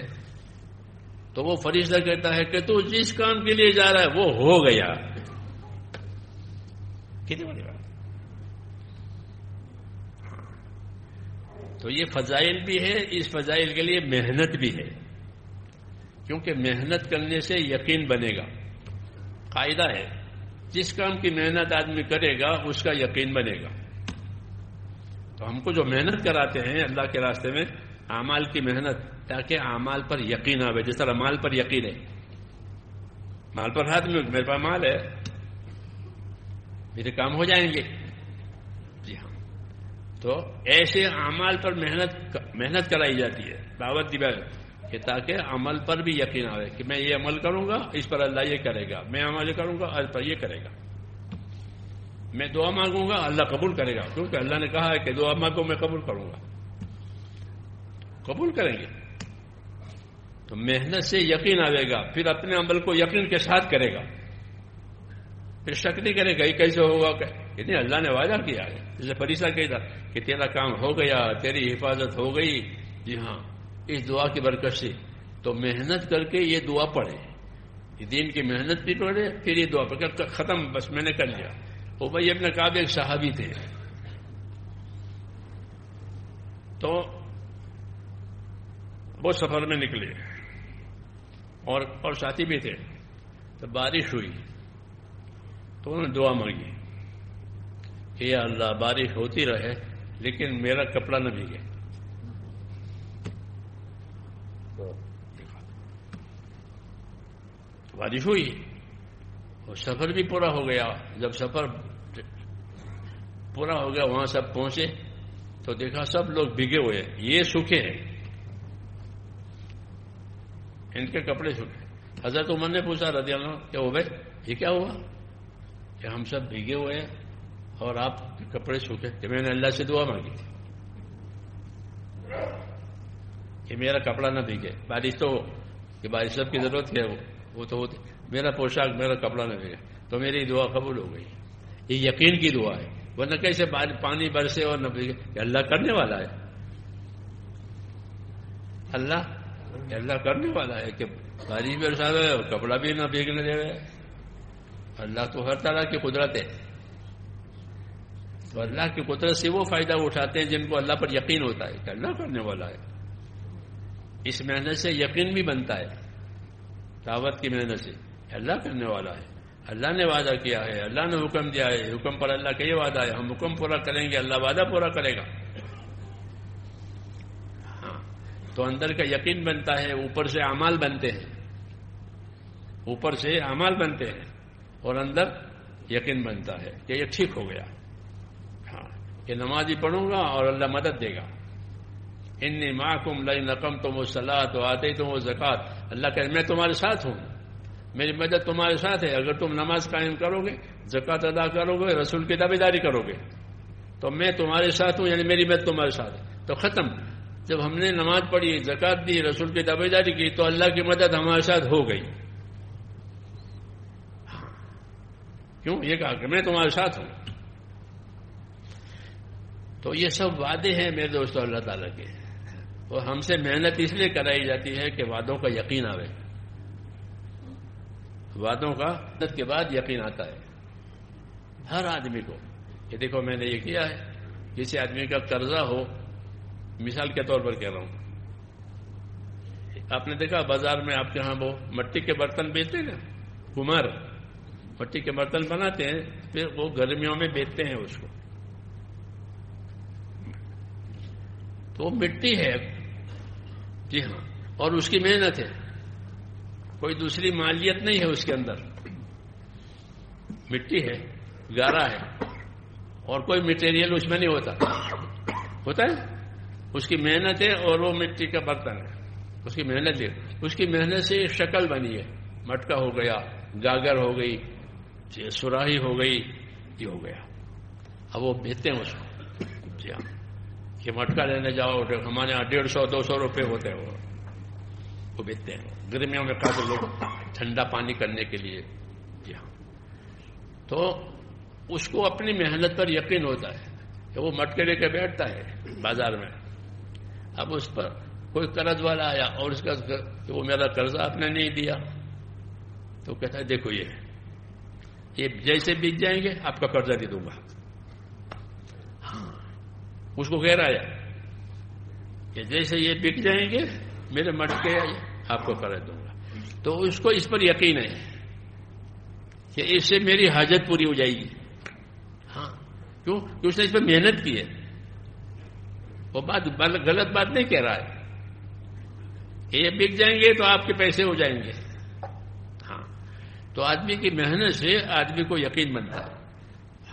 تو وہ فرشتہ کہتا ہے کہ تو جس کام کے لیے جا رہا ہے وہ ہو گیا. کتنی بڑی بات. تو یہ فضائل بھی ہے، اس فضائل کے لیے محنت بھی ہے، کیونکہ محنت کرنے سے یقین بنے گا. قاعدہ ہے جس کام کی محنت آدمی کرے گا اس کا یقین بنے گا. تو ہم کو جو محنت کراتے ہیں اللہ کے راستے میں اعمال کی محنت تاکہ اعمال پر یقین آوے. جس طرح مال پر یقین ہے, مال پر ہاتھ میں میرے پاس مال ہے, میرے کام ہو جائیں گے. جی ہاں, تو ایسے اعمال پر محنت کرائی جاتی ہے, دعوت دی جاتی ہے کہ تاکہ عمل پر بھی یقین آئے کہ میں یہ عمل کروں گا اس پر اللہ یہ کرے گا, میں عمل کروں گا اللہ پر یہ کرے گا, میں دعا مانگوں گا اللہ قبول کرے گا, کیونکہ اللہ نے کہا ہے کہ دعا مانگو میں قبول کروں گا. قبول کریں گے تو محنت سے یقین آئے گا, پھر اپنے عمل کو یقین کے ساتھ کرے گا, پھر شک نہیں کرے گا یہ کیسے ہوگا. کہ نہیں, اللہ نے وعدہ کیا ہے, جیسے فریضہ کہتا کہ تیرا کام ہو گیا, تیری حفاظت ہو گئی. جی ہاں, اس دعا کی برکت سے تو محنت کر کے یہ دعا پڑھے, یہ دین کی محنت بھی پڑھے, پھر یہ دعا پڑھ ختم, بس میں نے کر لیا. ابی ابن کعب ایک صحابی تھے, تو وہ سفر میں نکلے اور ساتھی بھی تھے. تو بارش ہوئی تو انہوں نے دعا مانگی کہ یا اللہ بارش ہوتی رہے لیکن میرا کپڑا نہ بھیگے. بارش ہوئی اور سفر بھی پورا ہو گیا. جب سفر پورا ہو گیا وہاں سب پہنچے تو دیکھا سب لوگ بھیگے ہوئے, یہ سوکھے ہیں, ان کے کپڑے سوکھے. حضرت عمر نے پوچھا رضی اللہ عنہ کہ عبید یہ کیا ہوا کہ ہم سب بھیگے ہوئے ہیں اور آپ کے کپڑے سوکھے؟ کہ میں نے اللہ سے دعا مانگی تھی کہ میرا کپڑا نہ بھیگے. بارش تو کہ بارش سب کی ضرورت ہے, وہ تو ہوتی, میرا پوشاک میرا کپڑا نہ بھیگے, تو میری دعا قبول ہو گئی. یہ یقین کی دعا ہے, ورنہ کیسے پانی برسے اور نہ بھیگے. کہ اللہ کرنے والا ہے, اللہ کرنے والا ہے کہ بارش برسا رہے اور کپڑا بھی نہ بھیگنے دے رہے. اللہ تو ہر طرح کی قدرت ہے, تو اللہ کی قدرت سے وہ فائدہ اٹھاتے ہیں جن کو اللہ پر یقین ہوتا ہے کہ اللہ کرنے والا ہے. اس محنت سے یقین بھی بنتا ہے, دعوت کی محنت سے اللہ کرنے والا ہے, اللہ نے وعدہ کیا ہے, اللہ نے حکم دیا ہے, حکم پر اللہ کا یہ وعدہ ہے, ہم حکم پورا کریں گے, اللہ وعدہ پورا کرے گا. ہاں, تو اندر کا یقین بنتا ہے, اوپر سے اعمال بنتے ہیں, اوپر سے اعمال بنتے ہیں اور اندر یقین بنتا ہے کہ یہ ٹھیک ہو گیا. ہاں, کہ نماز ہی پڑھوں گا اور اللہ مدد دے گا. انی معکم لئن اقمتم الصلاۃ وآتیتم الزکوٰۃ, اللہ کہ میں تمہارے ساتھ ہوں, میری مدد تمہارے ساتھ ہے. اگر تم نماز قائم کرو گے, زکوٰۃ ادا کرو گے, رسول کی تابعداری کرو گے, تو میں تمہارے ساتھ ہوں, یعنی میری مدد تمہارے ساتھ ہے. تو ختم. جب ہم نے نماز پڑھی, زکوٰۃ دی, رسول کی تابعداری کی, تو اللہ کی مدد ہمارے ساتھ ہو گئی. کیوں؟ یہ کہا کہ میں تمہارے ساتھ ہوں. تو یہ سب وعدے ہیں میرے دوستو اللہ تعالیٰ کے, اور ہم سے محنت اس لیے کرائی جاتی ہے کہ وعدوں کا یقین آوے. وعدوں کا محنت کے بعد یقین آتا ہے ہر آدمی کو کہ دیکھو میں نے یہ کیا ہے. کسی آدمی کا قرضہ ہو, مثال کے طور پر کہہ رہا ہوں, آپ نے دیکھا بازار میں آپ کے ہاں وہ مٹی کے برتن بیچتے ہیں نا, کمہار مٹی کے برتن بناتے ہیں, پھر وہ گرمیوں میں بیچتے ہیں اس کو. تو وہ مٹی ہے, جی ہاں, اور اس کی محنت ہے, کوئی دوسری مالیت نہیں ہے اس کے اندر. مٹی ہے, گارا ہے, اور کوئی مٹیریل اس میں نہیں ہوتا ہے, اس کی محنت ہے, اور وہ مٹی کا برتن ہے, اس کی محنت ہے. اس کی محنت سے ایک شکل بنی ہے, مٹکا ہو گیا, گاگر ہو گئی, سراہی ہو گئی, یہ ہو گیا. اب وہ بیچتے ہیں اس کو. جی ہاں, کہ مٹکا لینے جاؤ, ہمارے یہاں 150-200 روپے ہوتے ہیں, وہ بیچتے ہیں. گرمیوں میں خاص لوگ ٹھنڈا پانی کرنے کے لیے. جی ہاں, تو اس کو اپنی محنت پر یقین ہوتا ہے کہ وہ مٹکے لے کے بیٹھتا ہے بازار میں. اب اس پر کوئی قرض والا آیا اور اس کا کہ وہ میرا قرضہ آپ نے نہیں دیا, تو کہتا ہے دیکھو یہ جیسے بیت جائیں گے آپ کا قرضہ دے دوں گا. ہاں, اس کو کہہ رہا ہے کہ جیسے یہ بک جائیں گے میرے مٹکے آپ کو قرض دوں گا. تو اس کو اس پر یقین ہے کہ اس سے میری حاجت پوری ہو جائے گی. ہاں, کیوں کہ اس نے اس پر محنت کی ہے. وہ بات غلط بات نہیں کہہ رہا ہے, یہ بک جائیں گے تو آپ کے پیسے ہو جائیں گے. ہاں تو آدمی کی محنت سے آدمی کو یقین بنتا ہے.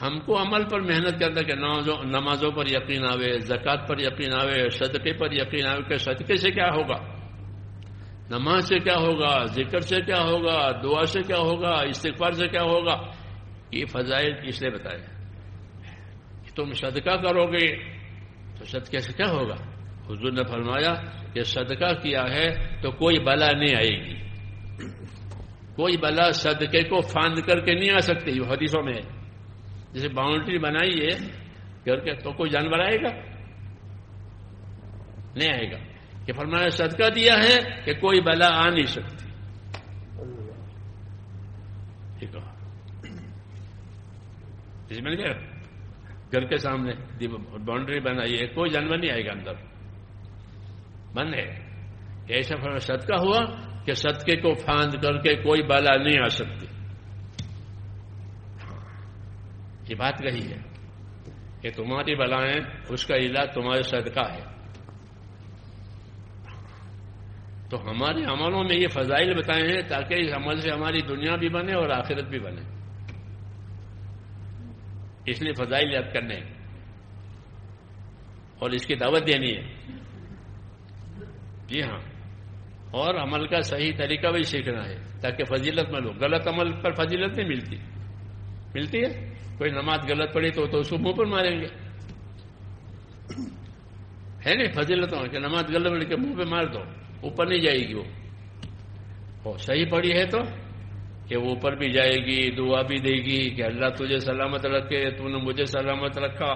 ہم کو عمل پر محنت کرتا کہ نمازوں پر یقین آوے, زکوٰۃ پر یقین آوے, صدقے پر یقین آوے کہ صدقے سے کیا ہوگا, نماز سے کیا ہوگا, ذکر سے کیا ہوگا, دعا سے کیا ہوگا, استغفار سے کیا ہوگا. یہ فضائل اس لیے بتائے. تم صدقہ کرو گے تو صدقے سے کیا ہوگا. حضور نے فرمایا کہ صدقہ کیا ہے تو کوئی بلا نہیں آئے گی. کوئی بلا صدقے کو فاند کر کے نہیں آ سکتی. یہ حدیثوں میں ہے. جیسے باؤنڈری بنائی ہے گھر کے تو کوئی جانور آئے گا نہیں آئے گا. کہ فرمایا صدقہ دیا ہے کہ کوئی بلا آ نہیں سکتی. ٹھیک ہے. اس میں کیا گھر کے سامنے باؤنڈری بنائی ہے, کوئی جانور نہیں آئے گا اندر, بند ہے. ایسا فرمایا صدقہ ہوا کہ صدقے کو فاند کر کے کوئی بلا نہیں آ سکتی. یہ بات رہی ہے کہ تمہاری بلائیں اس کا علاج تمہارے صدقہ ہے. تو ہمارے عملوں میں یہ فضائل بتائے ہیں تاکہ اس عمل سے ہماری دنیا بھی بنے اور آخرت بھی بنے. اس لیے فضائل یاد کرنے ہیں اور اس کی دعوت دینی ہے. جی ہاں, اور عمل کا صحیح طریقہ بھی سیکھنا ہے تاکہ فضیلت ملو. غلط عمل پر فضیلت نہیں ملتی. ملتی ہے. کوئی نماز غلط پڑھی تو اس کو منہ پر ماریں گے, ہے نہیں فضیلت کہ نماز غلط پڑھ کے منہ پہ مار دو, اوپر نہیں جائے گی. وہ صحیح پڑھی ہے تو کہ وہ اوپر بھی جائے گی, دعا بھی دے گی کہ اللہ تجھے سلامت رکھے, تو نے مجھے سلامت رکھا.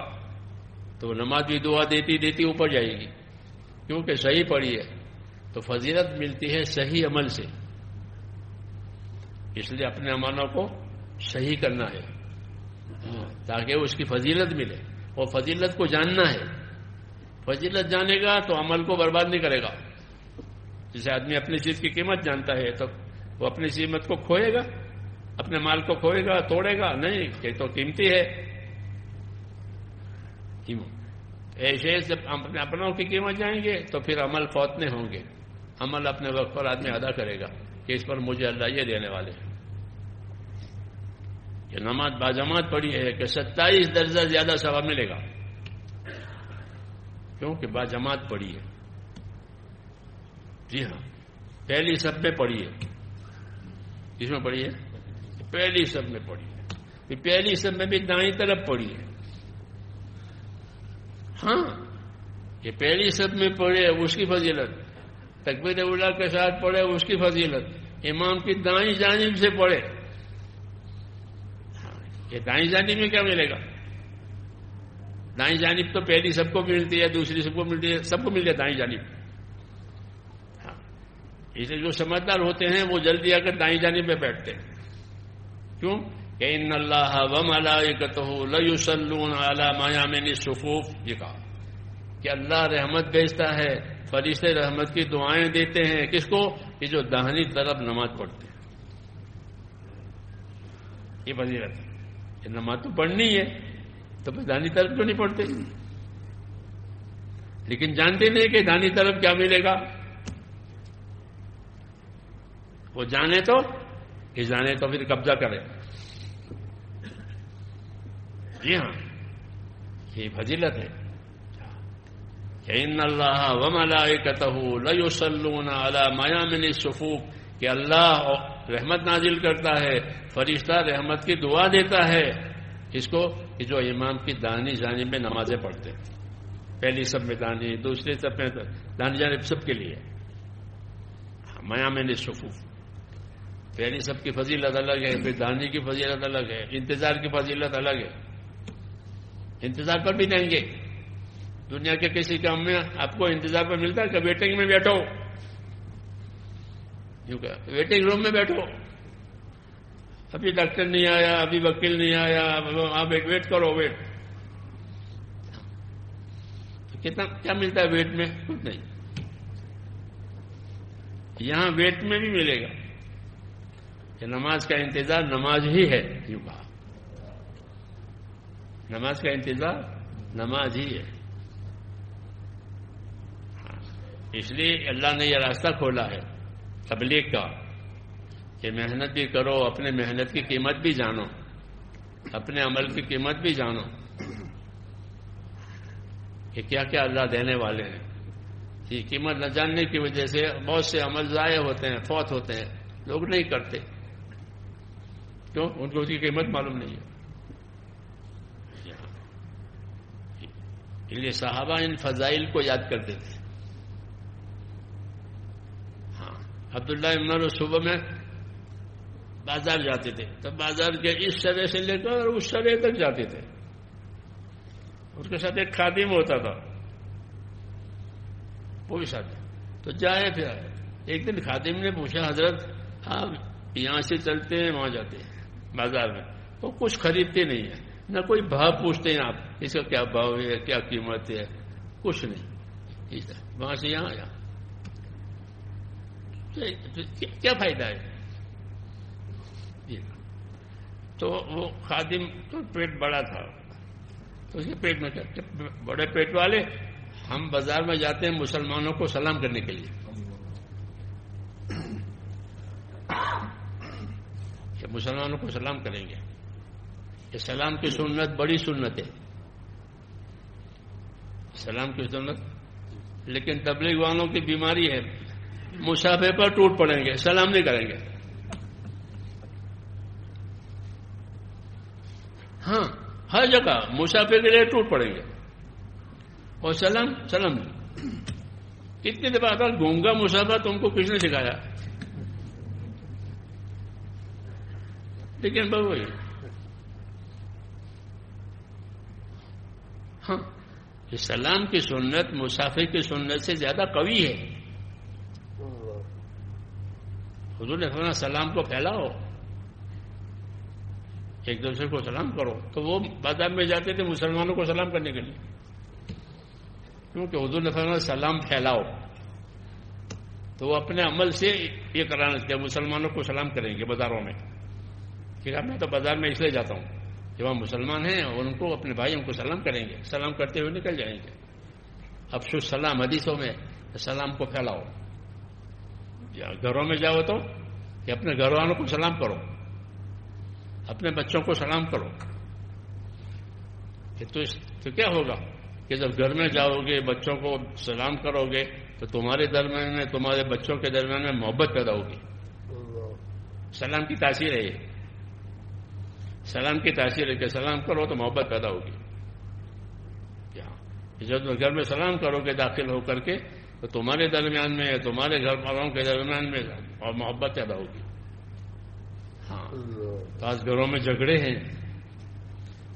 تو نماز بھی دعا دیتی دیتی اوپر جائے گی کیونکہ صحیح پڑھی ہے. تو فضیلت ملتی ہے صحیح عمل سے. اس لیے اپنے عملوں کو صحیح کرنا ہے تاکہ اس کی فضیلت ملے. اور فضیلت کو جاننا ہے. فضیلت جانے گا تو عمل کو برباد نہیں کرے گا. جسے آدمی اپنی چیز کی قیمت جانتا ہے تو وہ اپنی قیمت کو کھوئے گا, اپنے مال کو کھوئے گا, توڑے گا نہیں کہ تو قیمتی ہے. ایسے جب اپنے اپنوں کی قیمت جائیں گے تو پھر عمل فوت نہیں ہوں گے. عمل اپنے وقت پر آدمی ادا کرے گا کہ اس پر مجھے اللہ یہ دینے والے ہیں. کہ نماز باجماعت پڑھی ہے کہ 27 درجہ زیادہ ثواب ملے گا کیونکہ باجماعت پڑھی ہے. جی ہاں, پہلی سب میں پڑھی ہے. کس میں پڑھی ہے؟ پہلی سب میں پڑھی ہے. پہلی سب میں بھی دائیں طرف پڑھی ہے. ہاں, یہ پہلی سب میں پڑھے اس کی فضیلت, تکبیر اولیٰ کے ساتھ پڑھے اس کی فضیلت, امام کی دائیں جانب سے پڑھے. یہ دائیں جانب میں کیا ملے گا؟ دائیں جانب تو پہلی سب کو ملتی ہے, دوسری سب کو ملتی ہے, سب کو مل جائے دائیں جانب. ہاں, اس لیے جو سمجھدار ہوتے ہیں وہ جلدی آ کر دائیں جانب میں بیٹھتے ہیں. کیوں کہ ان اللہ وملائکتہ لیصلون علی میامن الصفوف. یہ کہا کہ اللہ رحمت بھیجتا ہے, فرشتے رحمت کی دعائیں دیتے ہیں. کس کو؟ کہ جو داہنی طرف نماز پڑھتے ہیں. یہ فضیلت ہے. نماز تو پڑھنی ہے تو پھر دانی طرف کیوں نہیں پڑھتے؟ لیکن جانتے نہیں کہ دانی طرف کیا ملے گا. وہ جانے تو پھر قبضہ کرے. جی ہاں, یہ فضیلت ہے. ان اللہ وملائکتہ لیصلون علی میامن الصفوف کہ اللہ رحمت نازل کرتا ہے, فرشتہ رحمت کی دعا دیتا ہے. اس کو کہ جو امام کی دانی جانب میں نمازیں پڑھتے ہیں. پہلی سب میں دانی, دوسری سب میں دانی جانب, سب کے لیے میامن الصفوف. پہلی سب کی فضیلت الگ ہے, پھر دانی کی فضیلت الگ ہے, انتظار کی فضیلت الگ ہے. انتظار پر بھی دیں گے. دنیا کے کسی کام میں آپ کو انتظار پر ملتا ہے کہ ویٹنگ میں بیٹھو, ویٹنگ روم میں بیٹھو, ابھی ڈاکٹر نہیں آیا, ابھی وکیل نہیں آیا, آپ ویٹ کرو. ویٹ کتنا کیا ملتا ہے ویٹ میں؟ کچھ نہیں. یہاں ویٹ میں بھی ملے گا کہ نماز کا انتظار نماز ہی ہے. یوں کہا, نماز کا انتظار نماز ہی ہے. اس لیے اللہ نے یہ راستہ کھولا ہے تبلیغ کا کہ محنت بھی کرو، اپنے محنت کی قیمت بھی جانو، اپنے عمل کی قیمت بھی جانو کہ کیا کیا اللہ دینے والے ہیں۔ یہ قیمت نہ جاننے کی وجہ سے بہت سے عمل ضائع ہوتے ہیں، فوت ہوتے ہیں، لوگ نہیں کرتے، کیوں؟ ان کو اس کی قیمت معلوم نہیں ہے۔ اس لیے صحابہ ان فضائل کو یاد کرتے تھے۔ ہاں، عبداللہ ابن عمر صبح میں بازار جاتے تھے، تب بازار کے اس سرے سے لے کر اس سرے تک جاتے تھے، اس کے ساتھ ایک خادم ہوتا تھا، وہ بھی ساتھ تو جائے پھر آئے۔ ایک دن خادم نے پوچھا، حضرت آپ یہاں سے چلتے ہیں وہاں جاتے ہیں بازار میں، وہ کچھ خریدتے نہیں ہیں، نہ کوئی بھاؤ پوچھتے ہیں آپ اس کا کیا بھاؤ ہے، کیا قیمت ہے، کچھ نہیں، وہاں سے یہاں آیا، کیا فائدہ ہے؟ تو وہ خادم تو پیٹ بڑا تھا، تو اس کے پیٹ میں کیا، بڑے پیٹ والے ہم بازار میں جاتے ہیں مسلمانوں کو سلام کرنے کے لیے، کہ مسلمانوں کو سلام کریں گے، یہ سلام کی سنت بڑی سنت ہے، سلام کی سنت، لیکن تبلیغ والوں کی بیماری ہے، مصافحے پر ٹوٹ پڑیں گے، سلام نہیں کریں گے۔ ہاں، ہر جگہ مصافحے کے لیے ٹوٹ پڑیں گے اور سلام نہیں۔ کتنی دفعہ آتا گونگا مصافحہ تم کو کس نے سکھایا؟ لیکن بہو ہاں، سلام کی سنت مصافحے کی سنت سے زیادہ قوی ہے۔ حضور نے فرمایا سلام کو پھیلاؤ، ایک دوسرے کو سلام کرو، تو وہ بازار میں جاتے تھے مسلمانوں کو سلام کرنے کے لیے، کیونکہ حضور نے فرمایا سلام پھیلاؤ، تو وہ اپنے عمل سے یہ کرانا چاہیے، مسلمانوں کو سلام کریں گے بازاروں میں، کہ میں تو بازار میں اس لیے جاتا ہوں کہ وہاں مسلمان ہیں اور ان کو اپنے بھائیوں کو سلام کریں گے، سلام کرتے ہوئے نکل جائیں گے۔ افشو السلام حدیثوں میں سلام کو پھیلاؤ، گھروں میں جاؤ تو کہ اپنے گھر والوں کو سلام کرو، اپنے بچوں کو سلام کرو، تو کیا ہوگا کہ جب گھر میں جاؤ گے بچوں کو سلام کرو گے تو تمہارے درمیان میں، تمہارے بچوں کے درمیان میں محبت پیدا ہوگی۔ سلام کی تاثیر ہے، یہ سلام کی تاثیر ہے کہ سلام کرو تو محبت پیدا ہوگی۔ جب تم گھر میں سلام کرو گے داخل ہو کر کے تو تمہارے درمیان میں، تمہارے گھر والوں کے درمیان میں اور محبت پیدا ہوگی۔ ہاں، تو آج گھروں میں جھگڑے ہیں،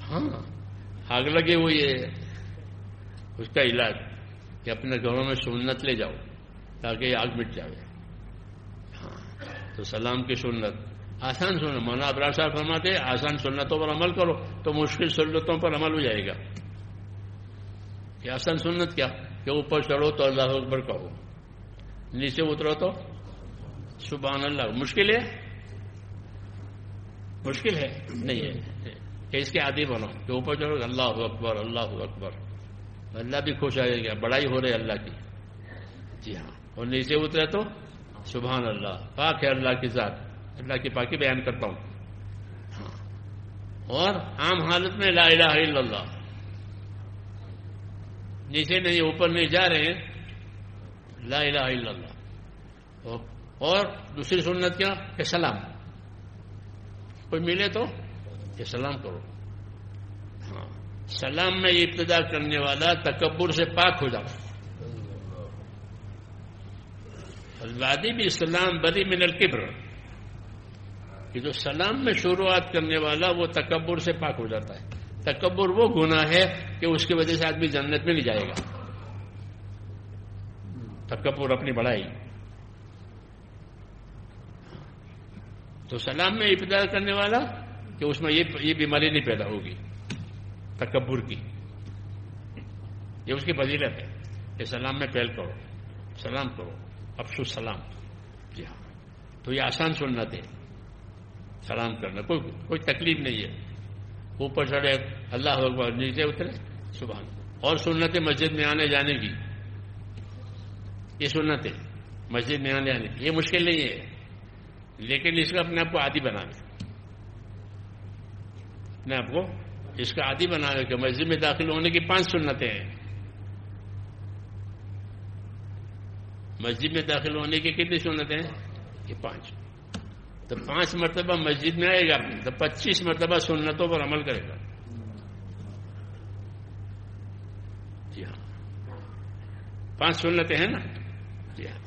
ہاں، آگ لگی ہوئی ہے، اس کا علاج کہ اپنے گھروں میں سنت لے جاؤ تاکہ یہ آگ مٹ جائے۔ ہاں، تو سلام کی سنت آسان سنت، مولانا ابرار صاحب فرماتے ہیں آسان سنتوں پر عمل کرو تو مشکل سنتوں پر عمل ہو جائے گا۔ کہ آسان سنت کیا کہ اوپر چڑھو تو اللہ اکبر کہو، نیچے اترو تو سبحان اللہ، مشکل ہے؟ مشکل ہے نہیں ہے کہ اس کے عادی بنو کہ اوپر چڑھو اللہ اکبر اللہ اکبر، اللہ بھی خوش آئے گا، بڑائی ہو رہی ہے اللہ کی، جی ہاں، اور نیچے اترے تو سبحان اللہ، پاک ہے اللہ کی ذات، اللہ کی پاکی بیان کرتا ہوں۔ ہاں، اور عام حالت میں لا الہ الا اللہ، نیچے نہیں اوپر نہیں جا رہے ہیں، لا الہ الا اللہ۔ اور دوسری سنت کیا کہ سلام، کوئی ملے تو کہ سلام کرو۔ ہاں، سلام میں ابتدا کرنے والا تکبر سے پاک ہو جاؤ۔ الوادی بھی سلام بری من الکبر، کہ جو سلام میں شروعات کرنے والا وہ تکبر سے پاک ہو جاتا ہے۔ تکبر وہ گناہ ہے کہ اس کی وجہ سے آدمی جنت میں نہیں جائے گا، تکبر اپنی بڑائی۔ تو سلام میں ابتدا کرنے والا کہ اس میں یہ بیماری نہیں پیدا ہوگی تکبر کی، یہ اس کی فضیلت ہے کہ سلام میں پہل کرو، سلام کرو، افشو السلام۔ جی ہاں، تو یہ آسان سنت ہے سلام کرنا، کوئی تکلیف نہیں ہے، اوپر چڑھے اللہ اکبر، نیچے اترے سبحان۔ اور سنت مسجد میں آنے جانے کی یہ سنت ہے مسجد میں آنے یہ مشکل نہیں ہے، لیکن اس کا اپنے آپ کو عادی بنانا، اپنے آپ کو اس کا عادی بنانا کہ مسجد میں داخل ہونے کی 5 سنتیں ہیں. مسجد میں داخل ہونے کی کتنی سنتیں ہیں؟ یہ 5. تو 5 مرتبہ مسجد میں آئے گا تو 25 مرتبہ سنتوں پر عمل کرے گا. جی ہاں 5 سنتیں ہیں نا. جی ہاں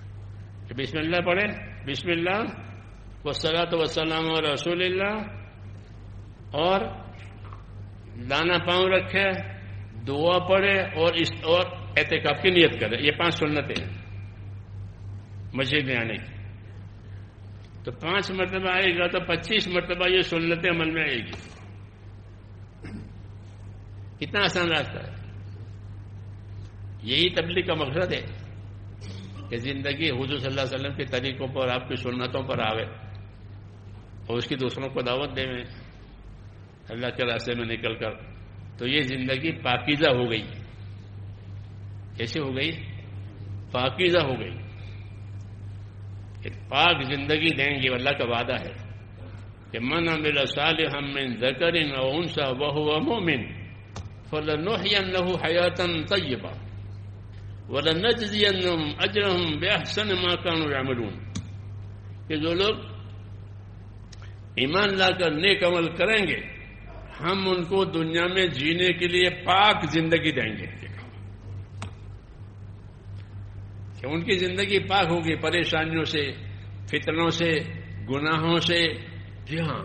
کہ بسم اللہ پڑھے، بسم اللہ والصلاۃ والسلام علی رسول اللہ، اور دانا پاؤں رکھے، دعا پڑھے اور اعتکاف کی نیت کرے. یہ 5 سنتیں ہیں مسجد میں آنے کی. تو 5 مرتبہ آئے گا تو 25 مرتبہ یہ سنتیں عمل میں آئے گی. کتنا آسان راستہ ہے. یہی تبلیغ کا مقصد ہے کہ زندگی حضور صلی اللہ علیہ وسلم کے طریقوں پر، آپ کی سنتوں پر آوے اور اس کی دوسروں کو دعوت دے میں اللہ کے راستے میں نکل کر. تو یہ زندگی پاکیزہ ہو گئی. کیسے ہو گئی؟ پاکیزہ ہو گئی. پاک زندگی دیں گے. اللہ کا وعدہ ہے کہ من عمل صالحا من ذکر او انثى وهو مؤمن فلنحيينه حياة طیبہ ولنجزینهم اجرهم باحسن ما كانوا يعملون. کہ جو لوگ ایمان لا کر نیک عمل کریں گے ہم ان کو دنیا میں جینے کے لیے پاک زندگی دیں گے. کہ ان کی زندگی پاک ہوگی پریشانیوں سے، فتنوں سے، گناہوں سے. جی ہاں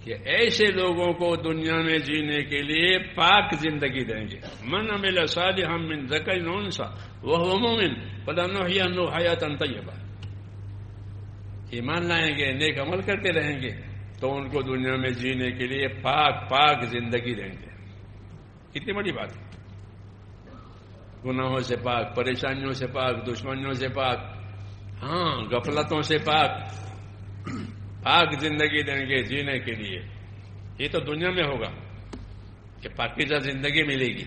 کہ ایسے لوگوں کو دنیا میں جینے کے لیے پاک زندگی دیں گے. من عمل صالحا من ذکر او انثى وهو مؤمن فلنحيينه حياة طیبہ. ایمان لائیں گے، نیک عمل کرتے رہیں گے تو ان کو دنیا میں جینے کے لیے پاک زندگی دیں گے. کتنی بڑی بات ہے. گناہوں سے پاک، پریشانیوں سے پاک، دشمنیوں سے پاک، ہاں غفلتوں سے پاک زندگی دیں گے جینے کے لیے. یہ تو دنیا میں ہوگا کہ پاکیزہ زندگی ملے گی،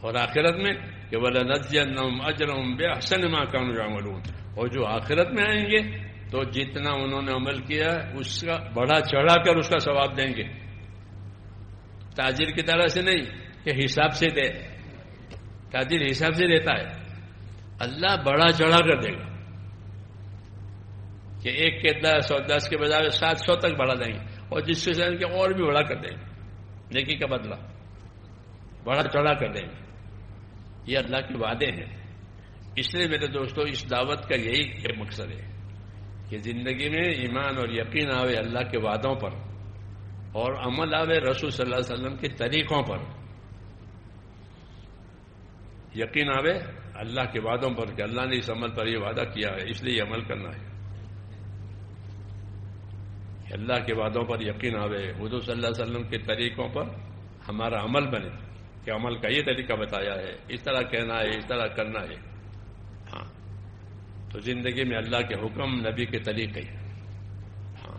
اور آخرت میں کہ وَلَنَجْزِيَنَّهُمْ أَجْرَهُمْ بِأَحْسَنِ مَا كَانُوا يَعْمَلُونَ. اور جو آخرت میں آئیں گے تو جتنا انہوں نے عمل کیا اس کا بڑھا چڑھا کر اس کا ثواب دیں گے. تاجر کی طرح سے نہیں کہ حساب سے دے. تاجر حساب سے دیتا ہے، اللہ بڑا چڑھا کر دے گا کہ 1 کے 10 کے بجائے 700 تک بڑھا دیں گے، اور جس سے کہ اور بھی بڑا کر دیں گے. نیکی کا بدلہ بڑا چڑھا کر دیں گے. یہ اللہ کے وعدے ہیں. اس لیے میرے دوستو اس دعوت کا یہی مقصد ہے کہ زندگی میں ایمان اور یقین آوے اللہ کے وعدوں پر، اور عمل آوے رسول صلی اللہ علیہ وسلم کے طریقوں پر. یقین آوے اللہ کے وعدوں پر کہ اللہ نے اس عمل پر یہ وعدہ کیا ہے، اس لیے یہ عمل کرنا ہے. کہ اللہ کے وعدوں پر یقین آوے، حضور صلی اللہ علیہ وسلم کے طریقوں پر ہمارا عمل بنے کہ عمل کا یہ طریقہ بتایا ہے، اس طرح کہنا ہے، اس طرح کرنا ہے. ہاں تو زندگی میں اللہ کے حکم، نبی کے طریقے. ہاں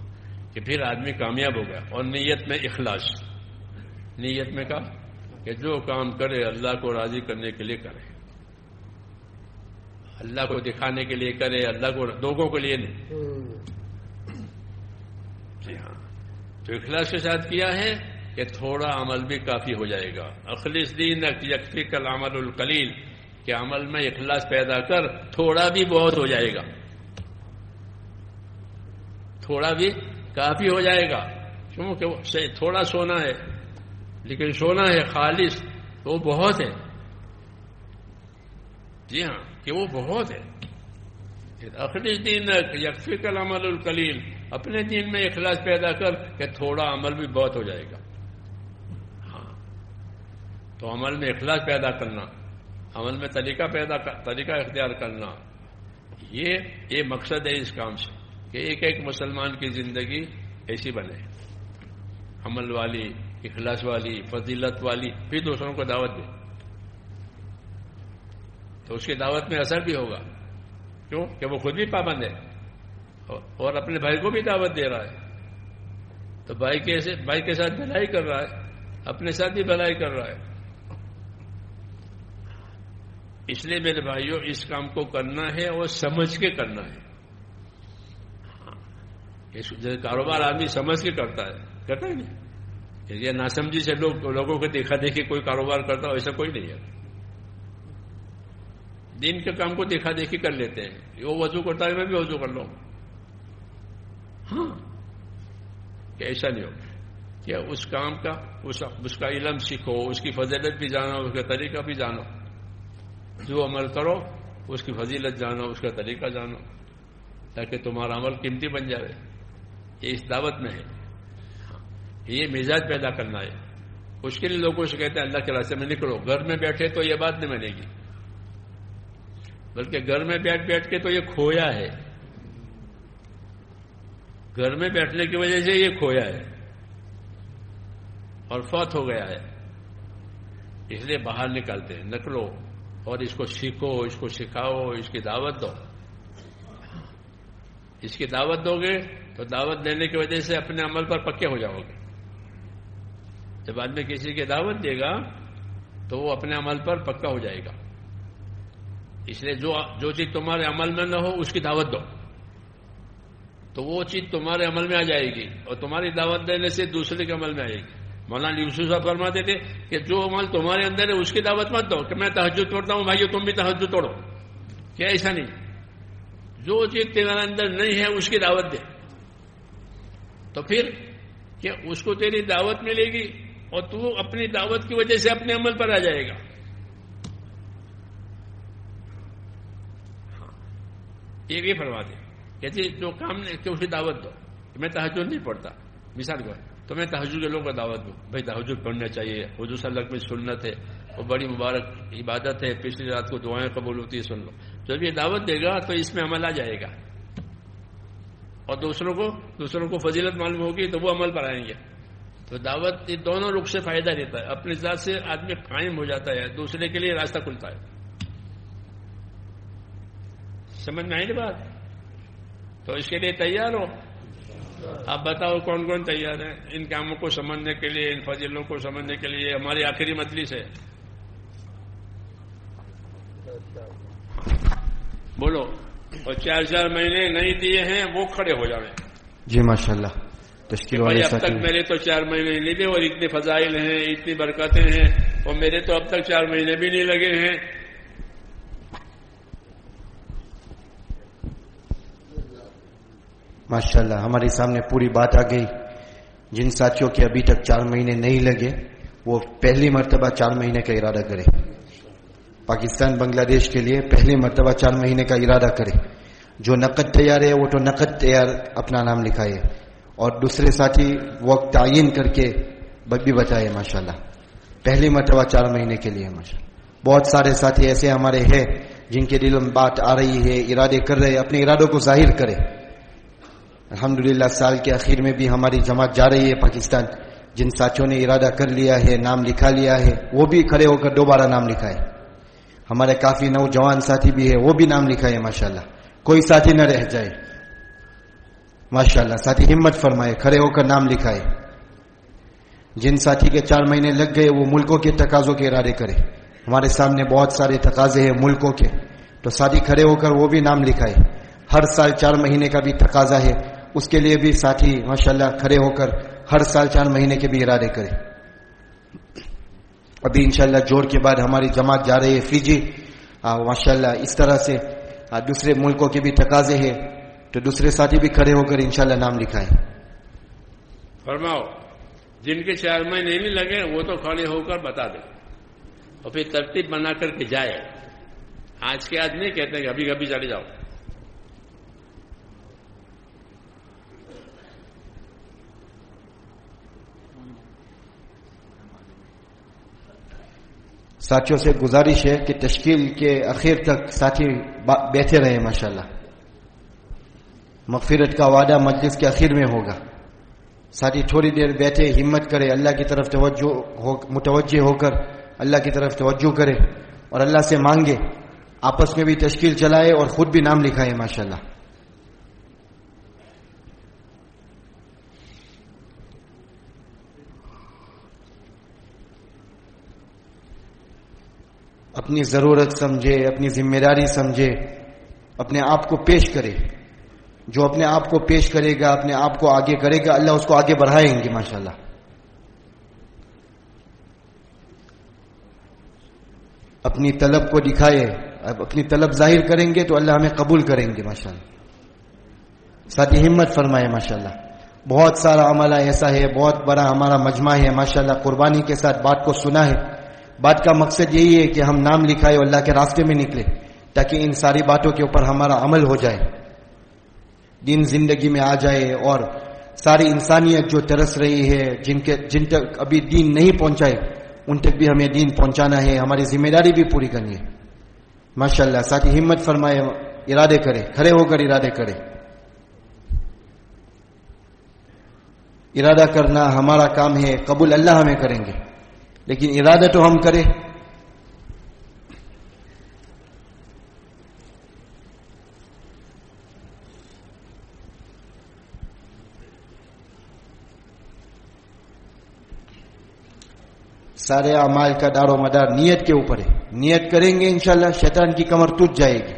کہ پھر آدمی کامیاب ہو گیا. اور نیت میں اخلاص. نیت میں کہا کہ جو کام کرے اللہ کو راضی کرنے کے لیے کرے، اللہ کو دکھانے کے لیے کرے، اللہ کو لوگوں کے لیے نہیں. جی ہاں تو اخلاص کے ساتھ کیا ہے کہ تھوڑا عمل بھی کافی ہو جائے گا. اخلص دینک یکفیک العمل القلیل. کہ عمل میں اخلاص پیدا کر، تھوڑا بھی بہت ہو جائے گا، تھوڑا بھی کافی ہو جائے گا. کیونکہ تھوڑا سونا ہے لیکن سونا ہے خالص تو وہ بہت ہے. جی ہاں کہ وہ بہت ہے. اخلص دینک یکفیک العمل القلیل. اپنے دین میں اخلاص پیدا کر کہ تھوڑا عمل بھی بہت ہو جائے گا. ہاں تو عمل میں اخلاص پیدا کرنا، عمل میں طریقہ اختیار کرنا، یہ مقصد ہے اس کام سے کہ ایک مسلمان کی زندگی ایسی بنے، عمل والی، اخلاص والی، فضیلت والی. پھر دوسروں کو دعوت دے تو اس کی دعوت میں اثر بھی ہوگا. کیوں کہ وہ خود بھی پابند ہے اور اپنے بھائی کو بھی دعوت دے رہا ہے. تو بھائی کے ساتھ بھلائی کر رہا ہے، اپنے ساتھ بھی بھلائی کر رہا ہے. اس لیے میرے بھائیوں اس کام کو کرنا ہے اور سمجھ کے کرنا ہے. کاروبار آدمی سمجھ کے کرتا ہے نہیں. یہ ناسمجھی سے لوگوں کو دیکھا دیکھی کوئی کاروبار کرتا ہو ایسا کوئی نہیں ہے. دین کے کام کو دیکھا دیکھی کر لیتے ہیں. وہ وضو کرتا ہے میں بھی وضو کر لوں. ہاں کہ ایسا نہیں ہوگا. کیا اس کام کا اس کا علم سیکھو, اس کی فضیلت بھی جانو, اس کا طریقہ بھی جانو. جو عمل کرو اس کی فضیلت جانو, اس کا طریقہ جانو, تاکہ تمہارا عمل قیمتی بن جائے. یہ اس دعوت میں ہے. یہ مزاج پیدا کرنا ہے. اس کے لیے لوگوں سے کہتے ہیں اللہ کے راستے میں نکلو. گھر میں بیٹھے تو یہ بات نہیں بنے گی, بلکہ گھر میں بیٹھ کے تو یہ کھویا ہے. گھر میں بیٹھنے کی وجہ سے یہ کھویا ہے اور فوت ہو گیا ہے. اس لیے باہر نکالتے ہیں. نکلو اور اس کو سیکھو, اس کو سکھاؤ, اس کی دعوت دو. اس کی دعوت دو گے تو دعوت دینے کی وجہ سے اپنے عمل پر پکے ہو جاؤ گے. جب آدمی کسی کی دعوت دے گا تو وہ اپنے عمل پر پکا ہو جائے گا. اس لیے جو چیز تمہارے عمل میں نہ ہو اس کی دعوت دو, تو وہ چیز تمہارے عمل میں آ جائے گی, اور تمہاری دعوت دینے سے دوسرے کے عمل میں آئے گی. مولانا یوسف صاحب فرماتے تھے کہ جو عمل تمہارے اندر ہے اس کی دعوت مت دو کہ میں تہجد توڑتا ہوں بھائیو تم بھی تہجد توڑو. کیا ایسا نہیں؟ جو چیز تیرے اندر نہیں ہے اس کی دعوت دے, تو پھر کہ اس کو تیری دعوت ملے گی اور تو اپنی دعوت کی وجہ سے اپنے عمل پر آ جائے گا. یہ بھی فرماتے کہ جی جو کام نہیں کہ اسے دعوت دو. میں تہجد نہیں پڑھتا مثال کو, تو میں تہجد کے لوگوں کو دعوت دوں بھائی تہجد پڑھنا چاہیے, حضور صلی اللہ علیہ وسلم کی سنت ہے, وہ بڑی مبارک عبادت ہے, پچھلی رات کو دعائیں قبول ہوتی ہے, سن لو. جب یہ دعوت دے گا تو اس میں عمل آ جائے گا, اور دوسروں کو فضیلت معلوم ہوگی تو وہ عمل پر آئیں گے. تو دعوت یہ دونوں رخ سے فائدہ دیتا ہے. اپنی ذات سے آدمی قائم ہو جاتا ہے, دوسرے کے لیے راستہ کھلتا ہے. سمجھ میں آئی نا بات؟ تو اس کے لیے تیار ہو؟ آپ بتاؤ کون کون تیار ہیں ان کاموں کو سمجھنے کے لیے, ان فضیلوں کو سمجھنے کے لیے؟ ہماری آخری مجلس ہے, بولو. اور 4 مہینے نہیں دیے ہیں وہ کھڑے ہو جائیں. جی ماشاءاللہ. تشکیل والے اب تک میرے تو 4 مہینے نہیں دے, اور اتنے فضائل ہیں, اتنی برکتیں ہیں, اور میرے تو اب تک 4 مہینے بھی نہیں لگے ہیں. ماشاءاللہ ہمارے سامنے پوری بات آ گئی. جن ساتھیوں کے ابھی تک 4 مہینے نہیں لگے وہ پہلی مرتبہ 4 مہینے کا ارادہ کرے. پاکستان بنگلہ دیش کے لیے پہلی مرتبہ 4 مہینے کا ارادہ کرے. جو نقد تیار ہے وہ تو نقد تیار اپنا نام لکھائے, اور دوسرے ساتھی وقت تعین کر کے بھی بتائے. ماشاءاللہ پہلی مرتبہ 4 مہینے کے لیے ماشاءاللہ. بہت سارے ساتھی ایسے ہمارے ہیں جن کے دل میں بات آ رہی ہے, ارادے کر رہے, اپنے ارادوں کو ظاہر کرے. الحمدللہ سال کے آخر میں بھی ہماری جماعت جا رہی ہے پاکستان. جن ساتھیوں نے ارادہ کر لیا ہے, نام لکھا لیا ہے, وہ بھی کھڑے ہو کر دوبارہ نام لکھائے. ہمارے کافی نوجوان ساتھی بھی ہے, وہ بھی نام لکھائے. ماشاءاللہ کوئی ساتھی نہ رہ جائے. ماشاءاللہ ساتھی ہمت فرمائے, کھڑے ہو کر نام لکھائے. جن ساتھی کے 4 مہینے لگ گئے وہ ملکوں کے تقاضوں کے ارادے کرے. ہمارے سامنے بہت سارے تقاضے ہیں ملکوں کے, تو ساتھی کھڑے ہو کر وہ بھی نام لکھائے. ہر سال 4 مہینے کا بھی تقاضا ہے, اس کے لیے بھی ساتھی ماشاءاللہ کھڑے ہو کر ہر سال 4 مہینے کے بھی ارادے کرے. ابھی انشاءاللہ جوڑ کے بعد ہماری جماعت جا رہی ہے فیجی. ماشاءاللہ اس طرح سے دوسرے ملکوں کے بھی تقاضے ہیں, تو دوسرے ساتھی بھی کھڑے ہو کر انشاءاللہ نام لکھائیں. فرماؤ جن کے 4 مہینے نہیں لگے وہ تو کھڑے ہو کر بتا دیں, اور پھر ترتیب بنا کر کے جائے. آج کے آج نہیں کہتے کہ ابھی کبھی چلے جاؤ. ساتھیوں سے گزارش ہے کہ تشکیل کے اخیر تک ساتھی بیٹھے رہے. ماشاءاللہ مغفرت کا وعدہ مجلس کے اخیر میں ہوگا. ساتھی تھوڑی دیر بیٹھے, ہمت کرے, اللہ کی طرف متوجہ ہو کر اللہ کی طرف توجہ کرے اور اللہ سے مانگے. آپس میں بھی تشکیل چلائے اور خود بھی نام لکھائے. ماشاءاللہ اپنی ضرورت سمجھے، اپنی ذمہ داری سمجھے، اپنے آپ کو پیش کرے. جو اپنے آپ کو پیش کرے گا، اپنے آپ کو آگے کرے گا، اللہ اس کو آگے بڑھائیں گے ماشاءاللہ. اپنی طلب کو دکھائے، اپنی طلب ظاہر کریں گے تو اللہ ہمیں قبول کریں گے ماشاءاللہ. ساتھی ہمت فرمائے ماشاءاللہ. بہت سارا عملہ ایسا ہے، بہت بڑا ہمارا مجمع ہے ماشاءاللہ. قربانی کے ساتھ بات کو سنا ہے. بات کا مقصد یہی ہے کہ ہم نام لکھائے اور اللہ کے راستے میں نکلے، تاکہ ان ساری باتوں کے اوپر ہمارا عمل ہو جائے، دین زندگی میں آ جائے. اور ساری انسانیت جو ترس رہی ہے، جن تک ابھی دین نہیں پہنچائے، ان تک بھی ہمیں دین پہنچانا ہے. ہماری ذمہ داری بھی پوری کرنی ہے ماشاءاللہ. ساتھی ہمت فرمائے، ارادے کرے، کھڑے ہو کر ارادے کرے. ارادہ کرنا ہمارا کام ہے، قبول اللہ ہمیں کریں گے، لیکن ارادہ تو ہم کریں. سارے اعمال کا دار و مدار نیت کے اوپر ہے. نیت کریں گے انشاءاللہ شیطان کی کمر ٹوٹ جائے گی،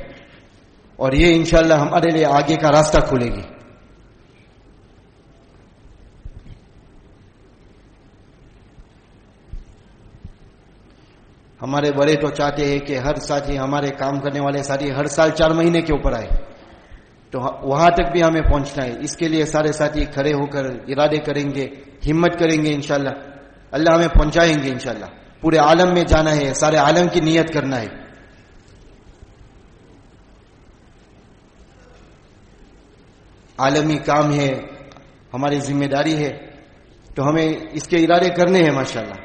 اور یہ انشاءاللہ ہمارے لیے آگے کا راستہ کھلے گی. ہمارے بڑے تو چاہتے ہیں کہ ہر ساتھی، ہمارے کام کرنے والے ساتھی ہر سال 4 مہینے کے اوپر آئے، تو وہاں تک بھی ہمیں پہنچنا ہے. اس کے لیے سارے ساتھی کھڑے ہو کر ارادے کریں گے، ہمت کریں گے انشاءاللہ. اللہ ہمیں پہنچائیں گے انشاءاللہ. پورے عالم میں جانا ہے، سارے عالم کی نیت کرنا ہے. عالمی کام ہے، ہماری ذمہ داری ہے، تو ہمیں اس کے ارادے کرنے ہیں ماشاءاللہ.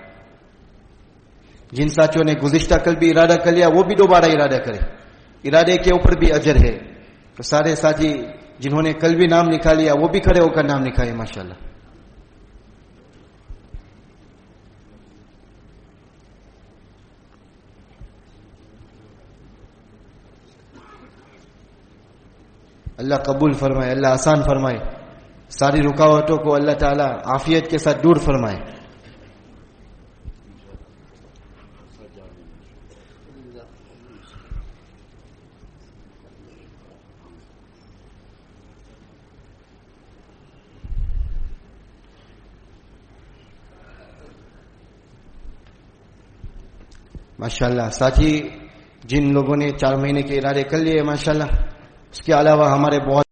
جن ساتھیوں نے گزشتہ کل بھی ارادہ کر لیا، وہ بھی دوبارہ ارادہ کرے. ارادے کے اوپر بھی اجر ہے. تو سارے ساتھی جنہوں نے کل بھی نام لکھا لیا، وہ بھی کھڑے ہو کر نام لکھائے ماشاءاللہ. اللہ قبول فرمائے، اللہ آسان فرمائے. ساری رکاوٹوں کو اللہ تعالی عافیت کے ساتھ دور فرمائے. ماشاءاللہ. ساتھی جن لوگوں نے 4 مہینے کے ارادے کر لیے ماشاءاللہ، اس کے علاوہ ہمارے بہت